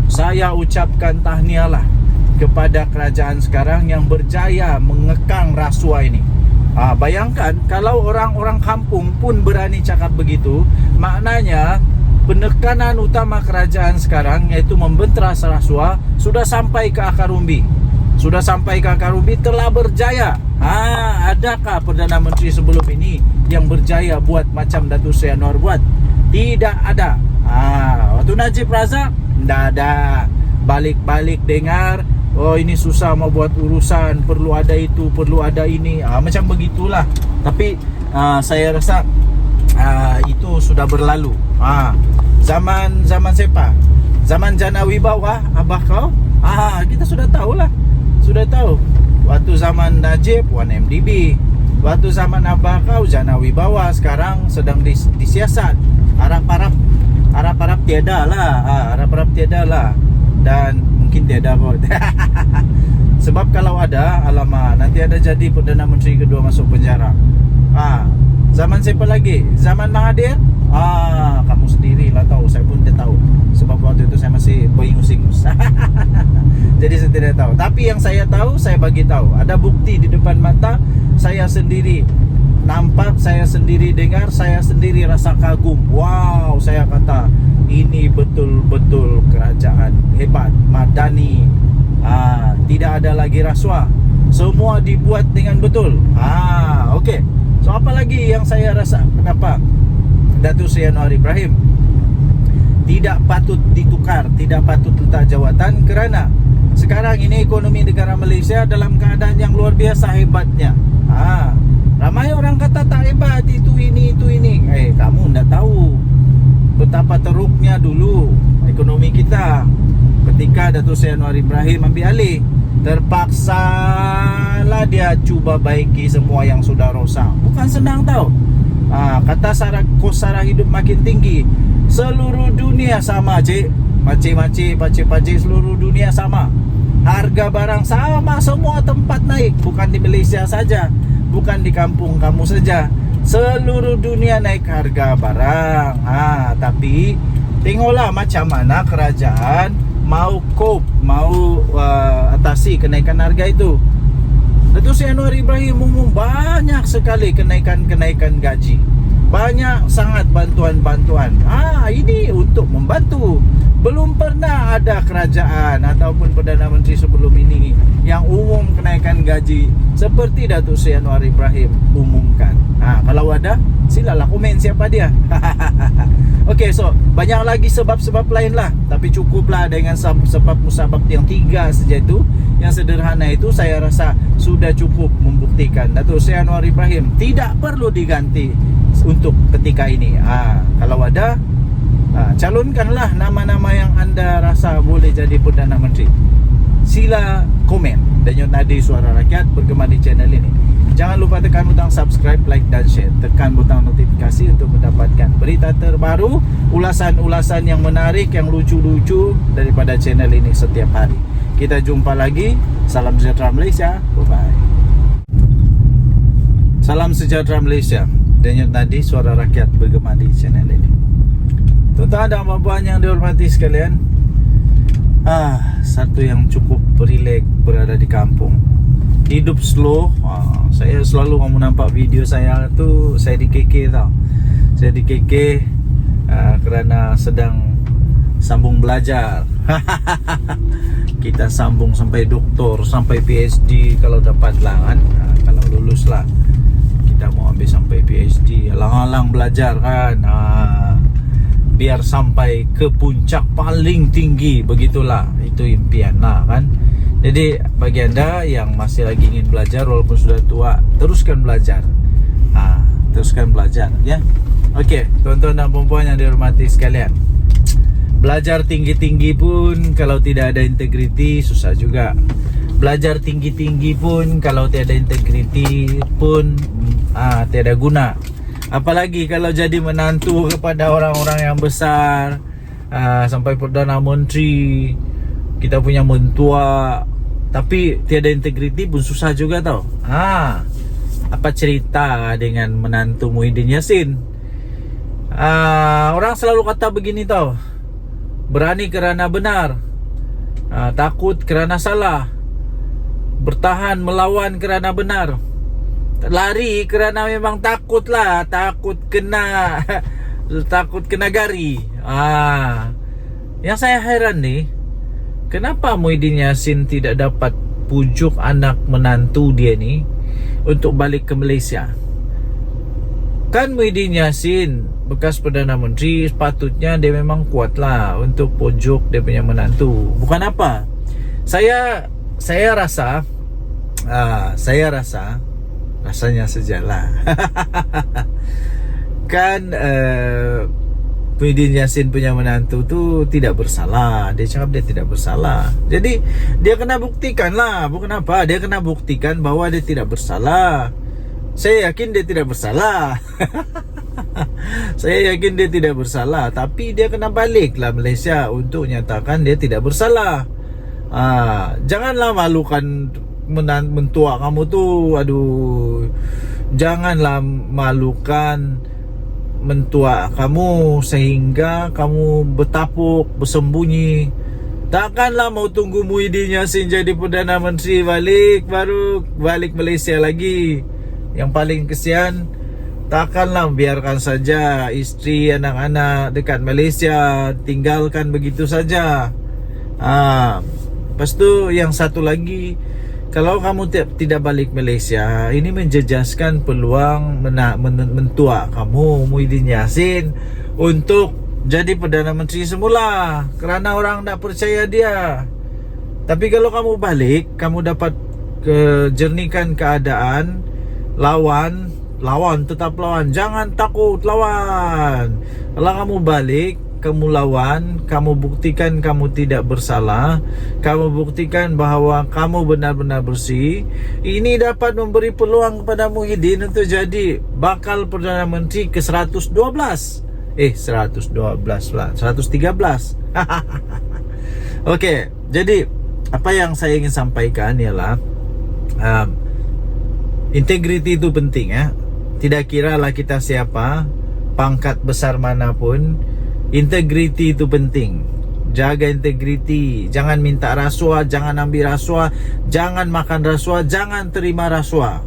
Saya ucapkan tahniahlah kepada kerajaan sekarang yang berjaya mengekang rasuah ini. Bayangkan kalau orang-orang kampung pun berani cakap begitu, maknanya penekanan utama kerajaan sekarang, iaitu membenteras rasuah, sudah sampai ke akar umbi. Sudah sampai ke akar umbi, telah berjaya. Adakah Perdana Menteri sebelum ini yang berjaya buat macam Datuk Seri Anwar buat? Tidak ada. Waktu Najib Razak, tidak ada. Balik-balik dengar, oh ini susah mau buat urusan, perlu ada itu, perlu ada ini, macam begitulah. Tapi saya rasa itu sudah berlalu. Zaman siapa? Zaman Jana Wibawa, abah kau? Kita sudah tahu lah. Sudah tahu. Waktu zaman Najib 1MDB, waktu zaman abah kau Jana Wibawa, sekarang sedang disiasat. Harap-harap tiada lah. Harap-harap tiada lah. Dan mungkin tiada kot. Sebab kalau ada, alamak, nanti ada jadi Perdana Menteri kedua masuk penjara. Zaman siapa lagi? Zaman Mahathir? Kamu sendiri lah tahu. Saya pun tidak tahu. Sebab waktu itu saya masih beringus-ingus. Jadi saya tidak tahu. Tapi yang saya tahu, saya bagi tahu. Ada bukti di depan mata. Saya sendiri nampak, saya sendiri dengar, saya sendiri rasa kagum. Wow, saya kata ini betul-betul kerajaan hebat, madani. Tidak ada lagi rasuah. Semua dibuat dengan betul. Okey. So apa lagi yang saya rasa, kenapa Datuk Seri Anwar Ibrahim tidak patut ditukar, tidak patut letak jawatan? Kerana sekarang ini ekonomi negara Malaysia dalam keadaan yang luar biasa hebatnya. Ramai orang kata tak hebat, itu ini. Kamu tidak tahu betapa teruknya dulu ekonomi kita ketika Datuk Seri Anwar Ibrahim ambil alih. Terpaksalah dia cuba baiki semua yang sudah rosak. Bukan senang tau. Kata kos sara hidup makin tinggi. Seluruh dunia sama, cik. Pakcik-pakcik seluruh dunia sama. Harga barang sama, semua tempat naik. Bukan di Malaysia saja, bukan di kampung kamu saja. Seluruh dunia naik harga barang. Tapi tengoklah macam mana kerajaan mau cope, mau atasi kenaikan harga itu. Datuk Seri Anwar Ibrahim umum banyak sekali kenaikan gaji. Banyak sangat bantuan-bantuan. Ini untuk membantu. Belum pernah ada kerajaan ataupun Perdana Menteri sebelum ini yang umum kenaikan gaji seperti Datuk Seri Anwar Ibrahim umumkan. Kalau ada, silalah komen siapa dia. Okey, so banyak lagi sebab-sebab lain lah. Tapi cukuplah dengan sebab musabab yang 3 saja itu. Yang sederhana itu saya rasa sudah cukup membuktikan Datuk Seri Anwar Ibrahim tidak perlu diganti untuk ketika ini. Kalau ada, calonkanlah nama-nama yang anda rasa boleh jadi Perdana Menteri. Sila komen. Denyut nadi Suara Rakyat bergema di channel ini. Jangan lupa tekan butang subscribe, like dan share. Tekan butang notifikasi untuk mendapatkan berita terbaru, ulasan-ulasan yang menarik, yang lucu-lucu daripada channel ini setiap hari. Kita jumpa lagi. Salam sejahtera Malaysia. Bye-bye. Salam sejahtera Malaysia. Denyut nadi Suara Rakyat bergema di channel ini. Tuan-tuan dan puan-puan yang dihormati sekalian, satu yang cukup rileks berada di kampung. Hidup slow. Saya selalu kamu nampak video saya tu, saya di KK tau. Saya di KK kerana sedang sambung belajar. Kita sambung sampai doktor, sampai PhD kalau dapat lah kan. Kalau lulus lah, kita mau ambil sampai PhD. Alah, belajar kan, biar sampai ke puncak paling tinggi, begitulah, itu impian lah kan. Jadi bagi anda yang masih lagi ingin belajar walaupun sudah tua, teruskan belajar, teruskan belajar ya. Oke, tuan-tuan dan puan-puan yang dihormati sekalian, belajar tinggi-tinggi pun kalau tidak ada integriti susah juga. Belajar tinggi-tinggi pun kalau tiada integriti pun tiada guna. Apalagi kalau jadi menantu kepada orang-orang yang besar, sampai Perdana Menteri, kita punya mentua, tapi tiada integriti pun susah juga tau. Apa cerita dengan menantu Muhyiddin Yassin? Orang selalu kata begini tau, berani kerana benar, takut kerana salah, bertahan melawan kerana benar, lari kerana memang takut lah, takut kena gari. Yang saya heran nih, kenapa Muhyiddin Yassin tidak dapat pujuk anak menantu dia nih untuk balik ke Malaysia? Kan Muhyiddin Yassin bekas Perdana Menteri, sepatutnya dia memang kuat lah untuk pujuk dia punya menantu. Bukan apa, saya rasa rasanya sejalan. Kan Muhyiddin Yassin punya menantu tu tidak bersalah. Dia cakap dia tidak bersalah. Jadi dia kena buktikan lah. Bukan apa, dia kena buktikan bahwa dia tidak bersalah. Saya yakin dia tidak bersalah. Saya yakin dia tidak bersalah. Tapi dia kena balik lah Malaysia untuk nyatakan dia tidak bersalah. Janganlah malukan mentua kamu tu. Aduh, janganlah malukan mentua kamu sehingga kamu bertapuk, bersembunyi. Takkanlah mau tunggu Muhyiddin Yassin jadi Perdana Menteri baru balik Malaysia lagi. Yang paling kesian, takkanlah biarkan saja isteri, anak-anak dekat Malaysia, tinggalkan begitu saja. Lepas tu yang satu lagi, kalau kamu tidak balik Malaysia, ini menjejaskan peluang mentua kamu Muhyiddin Yassin untuk jadi Perdana Menteri semula, kerana orang tak percaya dia. Tapi kalau kamu balik, kamu dapat jernihkan keadaan. Lawan, tetap lawan, jangan takut, lawan. Kalau kamu balik, kamu lawan, kamu buktikan kamu tidak bersalah, kamu buktikan bahawa kamu benar-benar bersih. Ini dapat memberi peluang kepada Muhyiddin untuk jadi bakal Perdana Menteri ke 112. 112 lah, 113. Okey, jadi apa yang saya ingin sampaikan ialah integriti itu penting ya. Tidak kiralah kita siapa, pangkat besar manapun, integriti itu penting. Jaga integriti, jangan minta rasuah, jangan ambil rasuah, jangan makan rasuah, jangan terima rasuah.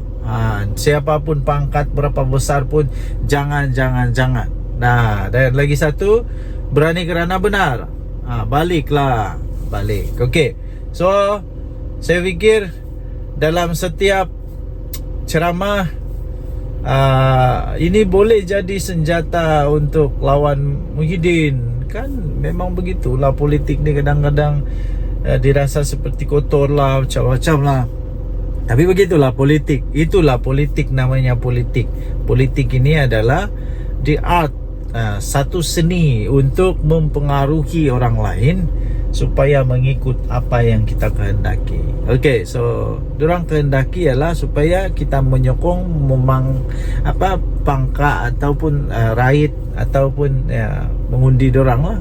Siapapun pangkat berapa besar pun jangan. Nah, dan lagi satu, berani kerana benar. Balik. Okey. So, saya fikir dalam setiap ceramah ini boleh jadi senjata untuk lawan Muhyiddin. Kan memang begitulah politik ni, kadang-kadang dirasa seperti kotor lah, macam-macam lah. Tapi begitulah politik. Itulah politik, namanya politik. Politik ini adalah the art, satu seni untuk mempengaruhi orang lain supaya mengikut apa yang kita kehendaki. Okey, so diorang kehendaki ialah supaya kita menyokong pangkat ataupun raid ataupun mengundi diorang lah.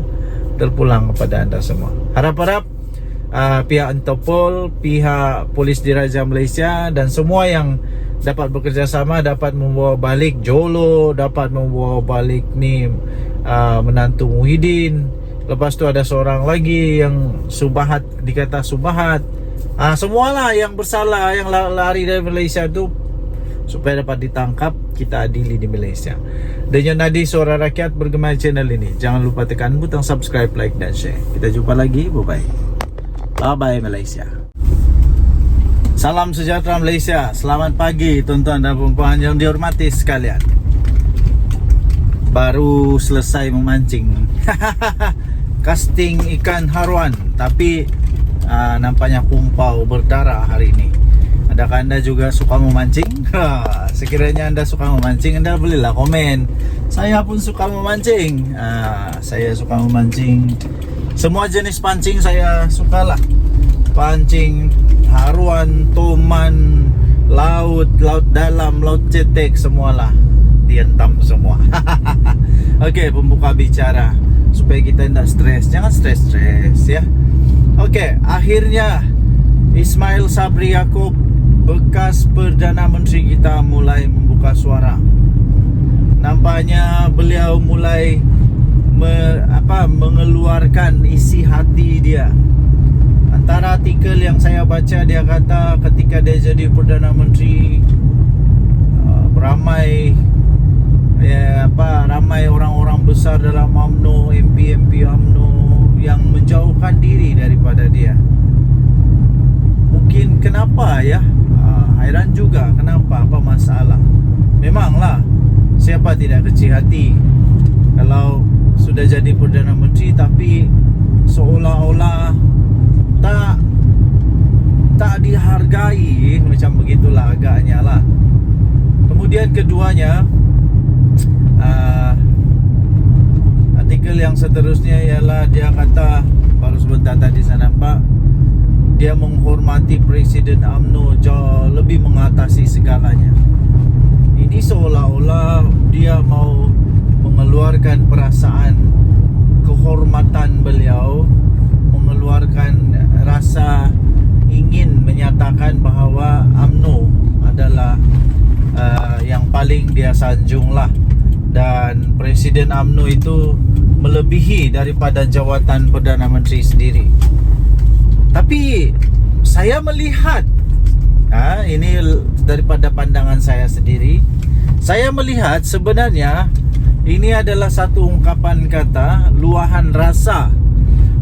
Terpulang kepada anda semua. Harap-harap pihak Interpol, pihak Polis Diraja Malaysia dan semua yang dapat bekerjasama dapat membawa balik Jolo, dapat membawa balik ni menantu Muhyiddin. Lepas tu ada seorang lagi yang Subahat, dikata Subahat. Semualah yang bersalah, yang lari dari Malaysia tu, supaya dapat ditangkap, kita adili di Malaysia. Denyut nadi suara rakyat bergema channel ini. Jangan lupa tekan butang subscribe, like dan share. Kita jumpa lagi, bye-bye. Bye-bye Malaysia. Salam sejahtera Malaysia. Selamat pagi tuan-tuan dan puan-puan yang dihormati sekalian. baru selesai memancing. Casting ikan haruan, tapi nampaknya kumpau berdarah hari ini. Adakah anda juga suka memancing? Sekiranya anda suka memancing, anda bolehlah komen. Saya pun suka memancing. Saya suka memancing. Semua jenis pancing saya sukalah. Pancing haruan, toman, laut dalam, laut cetek, semualah dihentam semua. Okey, pembuka bicara supaya kita tidak stres. Jangan stres ya. Okey, akhirnya Ismail Sabri Yaakob, bekas Perdana Menteri kita, mulai membuka suara. Nampaknya beliau mulai mengeluarkan isi hati dia. Antara artikel yang saya baca, dia kata ketika dia jadi Perdana Menteri, ramai orang-orang besar dalam UMNO, MP UMNO yang menjauhkan diri daripada dia. Mungkin kenapa ya? Hairan juga kenapa, apa masalah. Memanglah siapa tidak kecil hati kalau sudah jadi Perdana Menteri tapi seolah-olah tak dihargai, macam begitulah agaknya lah. Kemudian keduanya, artikel yang seterusnya ialah dia kata, baru sebentar tadi saya nampak, dia menghormati Presiden UMNO jauh lebih mengatasi segalanya. Ini seolah-olah dia mau mengeluarkan perasaan kehormatan beliau, mengeluarkan rasa ingin menyatakan bahawa UMNO adalah yang paling dia sanjung lah. Dan Presiden UMNO itu melebihi daripada jawatan Perdana Menteri sendiri. Tapi saya melihat, ini daripada pandangan saya sendiri, saya melihat sebenarnya ini adalah satu ungkapan kata luahan rasa.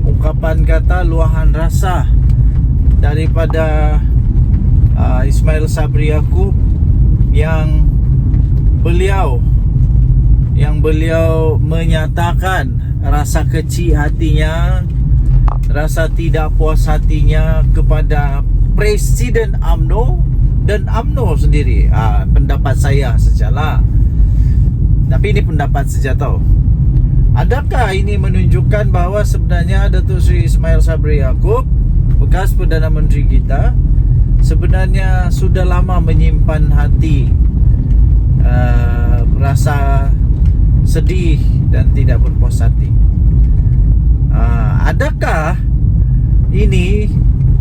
Ungkapan kata luahan rasa daripada Ismail Sabri Yaakob yang beliau menyatakan rasa kecil hatinya, rasa tidak puas hatinya kepada Presiden UMNO dan UMNO sendiri. Pendapat saya sajalah. Tapi ini pendapat saja tau. Adakah ini menunjukkan bahawa sebenarnya Datuk Seri Ismail Sabri Yaakob, bekas Perdana Menteri kita, sebenarnya sudah lama menyimpan hati rasa sedih dan tidak berpuas hati? Adakah ini,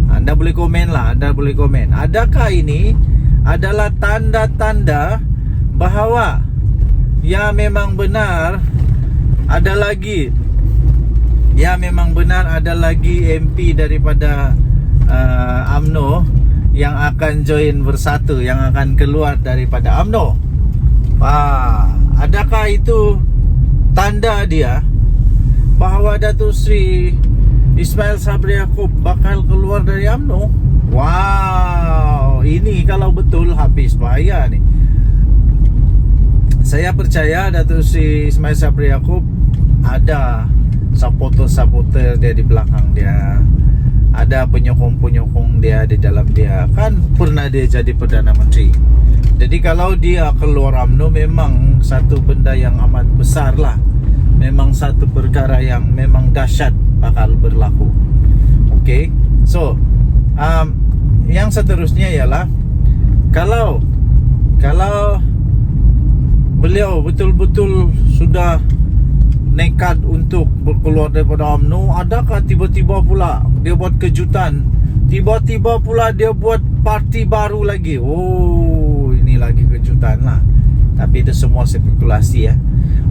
anda boleh komen lah, anda boleh komen, adakah ini adalah tanda-tanda bahawa ya memang benar ada lagi MP daripada UMNO yang akan join bersatu, yang akan keluar daripada UMNO? Adakah itu tanda dia bahawa Datuk Seri Ismail Sabri Yaakob bakal keluar dari UMNO? Wow, ini kalau betul habis bahaya ni. Saya percaya Datuk Seri Ismail Sabri Yaakob ada supporter-supporter dia di belakang dia, ada penyokong-penyokong dia di dalam dia. Kan pernah dia jadi Perdana Menteri. Jadi kalau dia keluar UMNO, memang satu benda yang amat besar lah. Memang satu perkara yang memang dahsyat bakal berlaku. Okay, so yang seterusnya ialah kalau beliau betul-betul sudah nekat untuk berkeluar daripada UMNO, adakah tiba-tiba pula dia buat kejutan, tiba-tiba pula dia buat parti baru lagi? Ini lagi kejutan lah. Tapi itu semua spekulasi ya.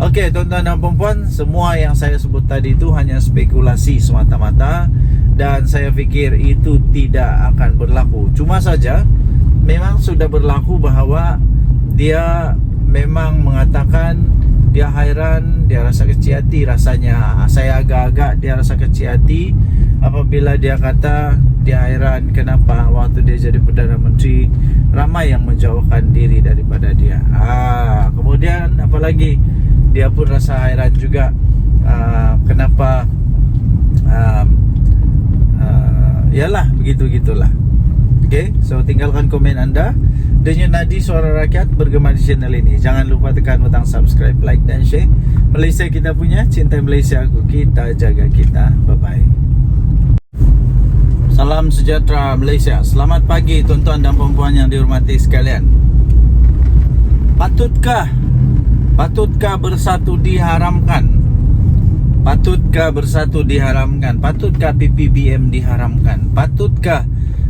Okey, tuan-tuan dan puan-puan, semua yang saya sebut tadi itu hanya spekulasi semata-mata, dan saya fikir itu tidak akan berlaku. Cuma saja memang sudah berlaku bahawa dia memang mengatakan dia hairan, dia rasa kecil hati rasanya. Saya agak-agak dia rasa kecil hati apabila dia kata dia hairan kenapa waktu dia jadi Perdana Menteri ramai yang menjauhkan diri daripada dia. Kemudian apalagi dia pun rasa heran juga kenapa yalah begitu-gitulah. Okay, so tinggalkan komen anda. Denyut Nadi Suara Rakyat bergema di channel ini. Jangan lupa tekan butang subscribe, like dan share. Malaysia kita punya, cinta Malaysia aku, kita jaga kita. Bye-bye. Salam sejahtera Malaysia. Selamat pagi tuan-tuan dan puan-puan yang dihormati sekalian. Patutkah bersatu diharamkan? Patutkah bersatu diharamkan? Patutkah PPBM diharamkan? Patutkah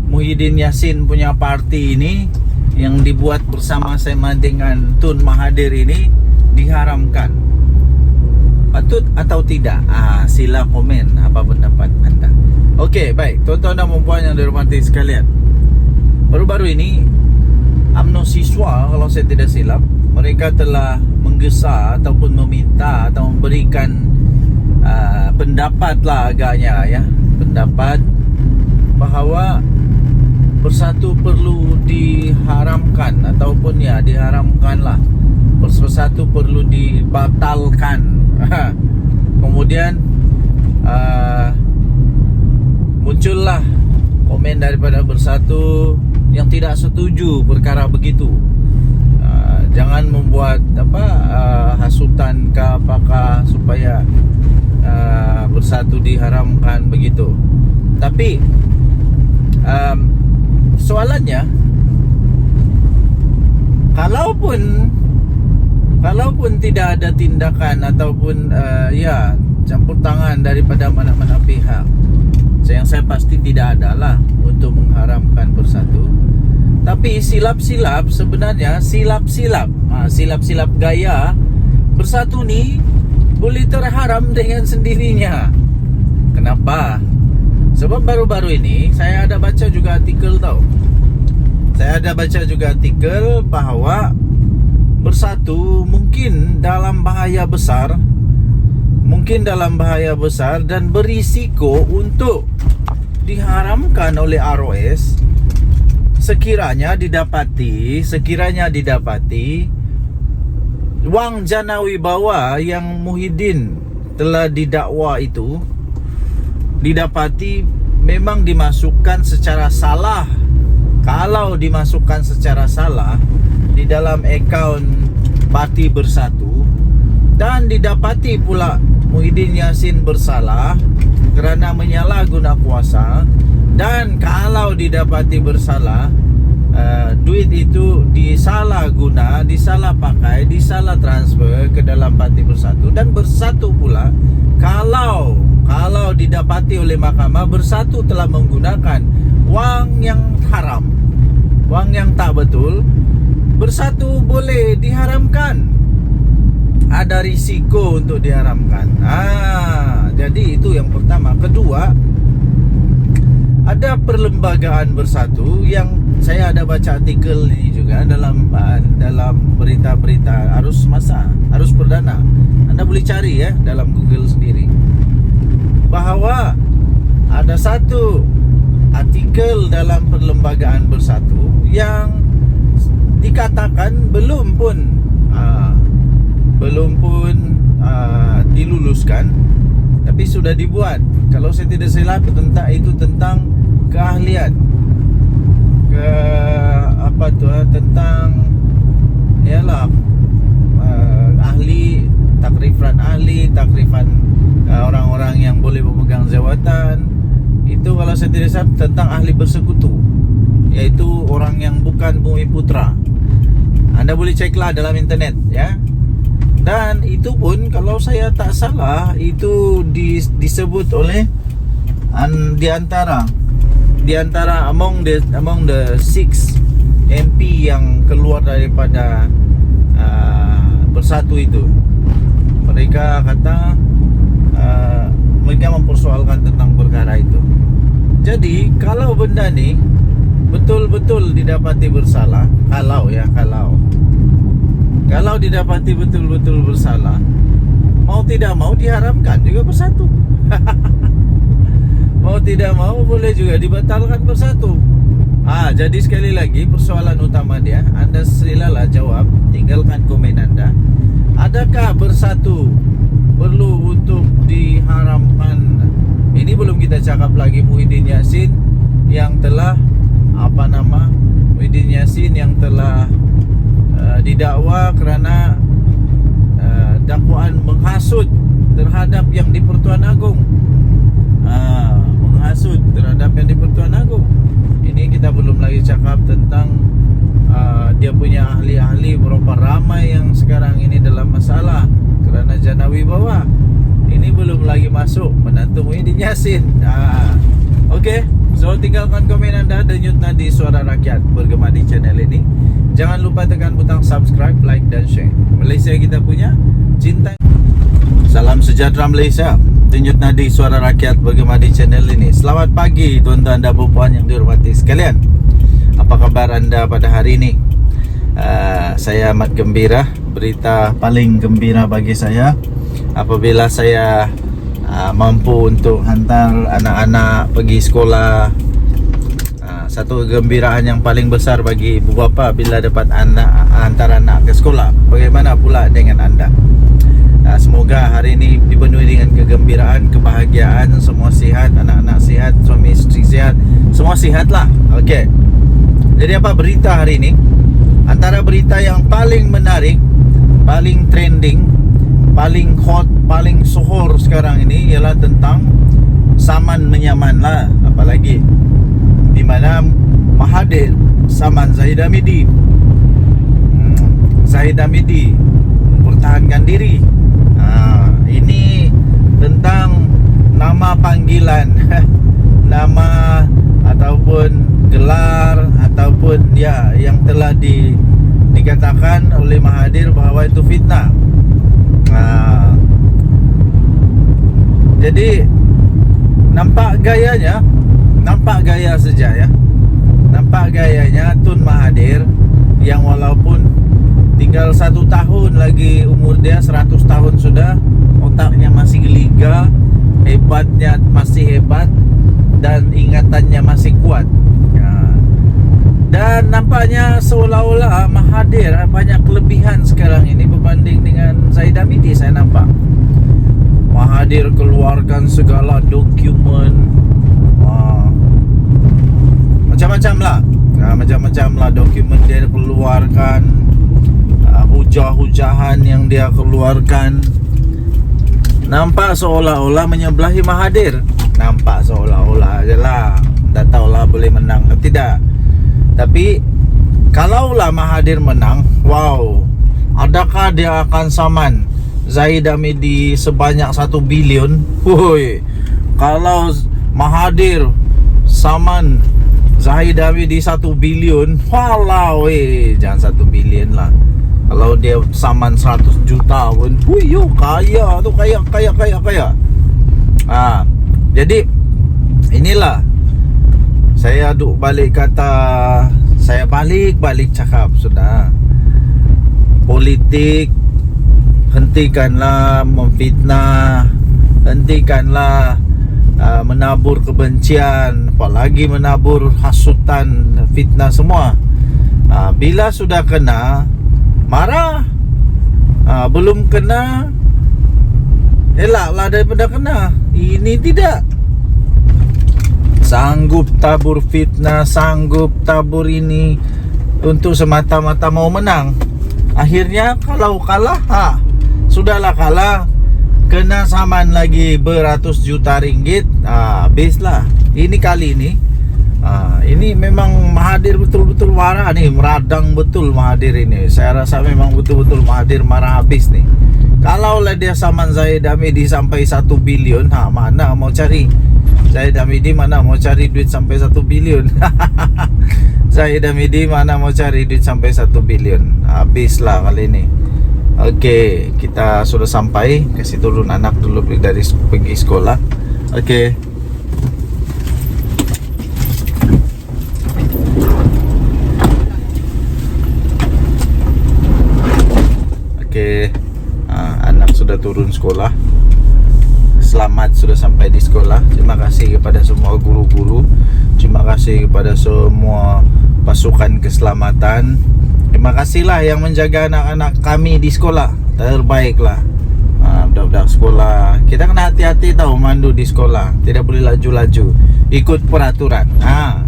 Muhyiddin Yassin punya parti ini yang dibuat bersama-sama dengan Tun Mahathir ini diharamkan? Patut atau tidak? Sila komen apa pendapat anda. Okey, baik tuan-tuan dan puan-puan yang dihormati sekalian. Baru-baru ini UMNO siswa, kalau saya tidak silap, mereka telah menggesa ataupun meminta atau memberikan pendapat lah agaknya ya, pendapat bahawa bersatu perlu diharamkan ataupun ya diharamkanlah, bersatu perlu dibatalkan. Kemudian muncullah komen daripada bersatu yang tidak setuju perkara begitu. Jangan membuat hasutan ke apakah supaya bersatu diharamkan begitu. Tapi soalannya, kalaupun tidak ada tindakan ataupun campur tangan daripada mana-mana pihak, yang saya pasti tidak adalah untuk mengharamkan bersatu. Tapi silap-silap sebenarnya, silap-silap gaya bersatu ni boleh terharam dengan sendirinya. Kenapa? Sebab baru-baru ini saya ada baca juga artikel tau. Saya ada baca juga artikel bahawa bersatu mungkin dalam bahaya besar, dan berisiko untuk diharamkan oleh ROS sekiranya didapati wang jana wibawa yang Muhyiddin telah didakwa itu didapati memang dimasukkan secara salah. Kalau dimasukkan secara salah di dalam akaun Parti Bersatu dan didapati pula Muhyiddin Yassin bersalah kerana menyalahguna kuasa, dan kalau didapati bersalah, duit itu disalah pakai, disalah transfer ke dalam Parti Bersatu, dan Bersatu pula kalau didapati oleh mahkamah Bersatu telah menggunakan wang yang haram, wang yang tak betul, Bersatu boleh diharamkan. Ada risiko untuk diharamkan. Jadi itu yang pertama. Kedua, ada perlembagaan Bersatu yang saya ada baca artikel ini juga dalam berita-berita arus perdana. Anda boleh cari ya dalam Google sendiri, bahawa ada satu artikel dalam perlembagaan Bersatu yang dikatakan belum pun diluluskan, tapi sudah dibuat. Kalau saya tidak silap tentang keahlian tentang takrifan orang-orang yang boleh memegang jawatan. Itu kalau saya tidak salah tentang ahli bersekutu, yaitu orang yang bukan Bumi Putra. Anda boleh ceklah dalam internet ya. Dan itu pun kalau saya tak salah itu disebut oleh di antara among the 6 MP yang keluar daripada Bersatu itu. Mereka kata mereka mempersoalkan tentang perkara itu. Jadi kalau benda ni betul-betul didapati bersalah, kalau didapati betul-betul bersalah, mau tidak mau diharamkan juga Bersatu. Mau tidak mau boleh juga dibatalkan Bersatu. Jadi sekali lagi persoalan utama dia, anda silalah jawab, tinggalkan komen anda. Ada adakah bersatu perlu untuk diharamkan? Ini belum kita cakap lagi Muhyiddin Yassin yang telah Muhyiddin Yassin yang telah didakwa kerana dakwaan menghasut terhadap yang di Pertuan Agong. Menghasut terhadap yang di Pertuan Agong. Ini kita belum lagi cakap tentang dia punya ahli-ahli, berapa ramai yang sekarang ini dalam masalah kerana jana wibawa. Ini belum lagi masuk menantu Muhyiddin Yassin. Okey, so tinggalkan komen anda, denyut nadi suara rakyat bergema di channel ini. Jangan lupa tekan butang subscribe, like dan share. Malaysia kita punya, cinta. Salam sejahtera Malaysia. Denyut nadi suara rakyat bergema di channel ini. Selamat pagi tuan-tuan dan puan yang dihormati sekalian. Apa kabar anda pada hari ini? Saya amat gembira. Berita paling gembira bagi saya apabila saya mampu untuk hantar anak-anak pergi sekolah. Satu kegembiraan yang paling besar bagi ibu bapa bila dapat hantar anak ke sekolah. Bagaimana pula dengan anda? Semoga hari ini dipenuhi dengan kegembiraan, kebahagiaan, semua sihat, anak-anak sihat, suami isteri sihat, semua sihatlah. Okey. Jadi apa berita hari ini? Antara berita yang paling menarik, paling trending, paling hot, paling sohor sekarang ini ialah tentang saman menyaman lah. Apalagi di mana Mahathir saman Zahid Hamidi. Zahid Hamidi mempertahankan diri. Ini tentang nama panggilan nama ataupun gelar ataupun ya yang telah dikatakan oleh Mahathir bahawa itu fitnah. Jadi nampak gaya saja ya. Nampak gayanya Tun Mahathir yang walaupun tinggal 1 tahun lagi umur dia, 100 tahun sudah, otaknya masih geliga, hebatnya masih hebat dan ingatannya masih kuat. Dan nampaknya seolah-olah Mahathir banyak kelebihan sekarang ini berbanding dengan Zahid Hamidi. Saya nampak Mahathir keluarkan segala dokumen, macam-macam lah, macam-macam lah dokumen dia keluarkan, hujah-hujahan yang dia keluarkan. Nampak seolah-olah menyebelahi Mahathir. Nampak seolah-olah je lah. Tak tahulah boleh menang ke tidak. Tapi kalaulah Mahathir menang, wow, adakah dia akan saman Zahid Hamidi sebanyak 1 bilion? Woi, kalau Mahathir saman Zahid Hamidi 1 bilion, walau jangan 1 bilion lah. Kalau dia saman 100 juta pun, yo kaya tu, kaya. Jadi inilah saya duk balik kata, saya balik cakap sudah. Politik, hentikanlah memfitnah, hentikanlah menabur kebencian, apalagi menabur hasutan, fitnah semua. Bila sudah kena, marah. Belum kena, elaklah daripada kena. Ini tidak. Sanggup tabur fitnah, sanggup tabur ini untuk semata-mata mau menang. Akhirnya kalau kalah, sudahlah kalah, kena saman lagi beratus juta ringgit, habislah. Ini kali ini ini memang Mahathir betul-betul marah nih, meradang betul Mahathir ini. Saya rasa memang betul-betul Mahathir marah habis nih. Kalaulah dia saman Zahid Hamidi sampai 1 bilion, mana mau cari Zahid Hamidi, mana mau cari duit sampai 1 bilion. Zahid Hamidi mana mau cari duit sampai 1 bilion. Habislah kali ini. Okey, kita sudah sampai. Kasih turun anak dulu dari pergi sekolah. Okey. Okey. Anak sudah turun sekolah. Selamat sudah sampai di sekolah. Terima kasih kepada semua guru-guru. Terima kasih kepada semua pasukan keselamatan. Terima kasihlah yang menjaga anak-anak kami di sekolah. Terbaiklah. Budak-budak sekolah, kita kena hati-hati tahu mandu di sekolah. Tidak boleh laju-laju, ikut peraturan.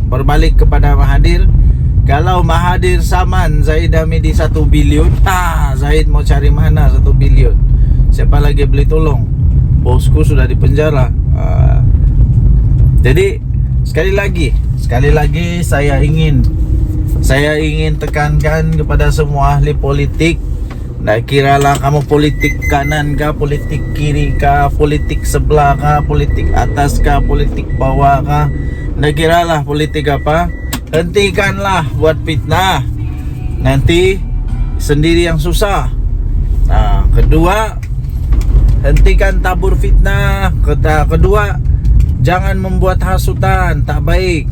Berbalik kepada Mahathir. Kalau Mahathir saman Zahid Hamidi 1 bilion, Zahid mau cari mana 1 bilion? Siapa lagi boleh tolong? Bosku sudah dipenjara. Jadi sekali lagi saya ingin tekankan kepada semua ahli politik. Nak kiralah kamu politik kanan kah, politik kiri kah, politik sebelah kah, politik atas kah, politik bawah kah, nak kiralah politik apa, hentikanlah buat fitnah. Nanti sendiri yang susah. Kedua, hentikan tabur fitnah. Kedua, jangan membuat hasutan, tak baik.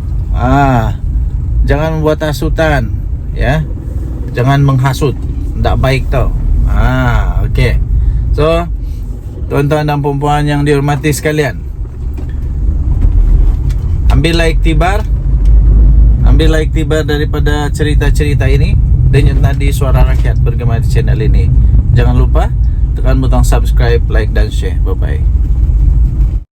Jangan membuat hasutan, ya. Jangan menghasut, tak baik tau. Okey. So, tuan-tuan dan puan-puan yang dihormati sekalian, ambillah iktibar daripada cerita-cerita ini. Denyut nadi suara rakyat bergema di channel ini. Jangan lupa tekan butang subscribe, like dan share. Bye bye.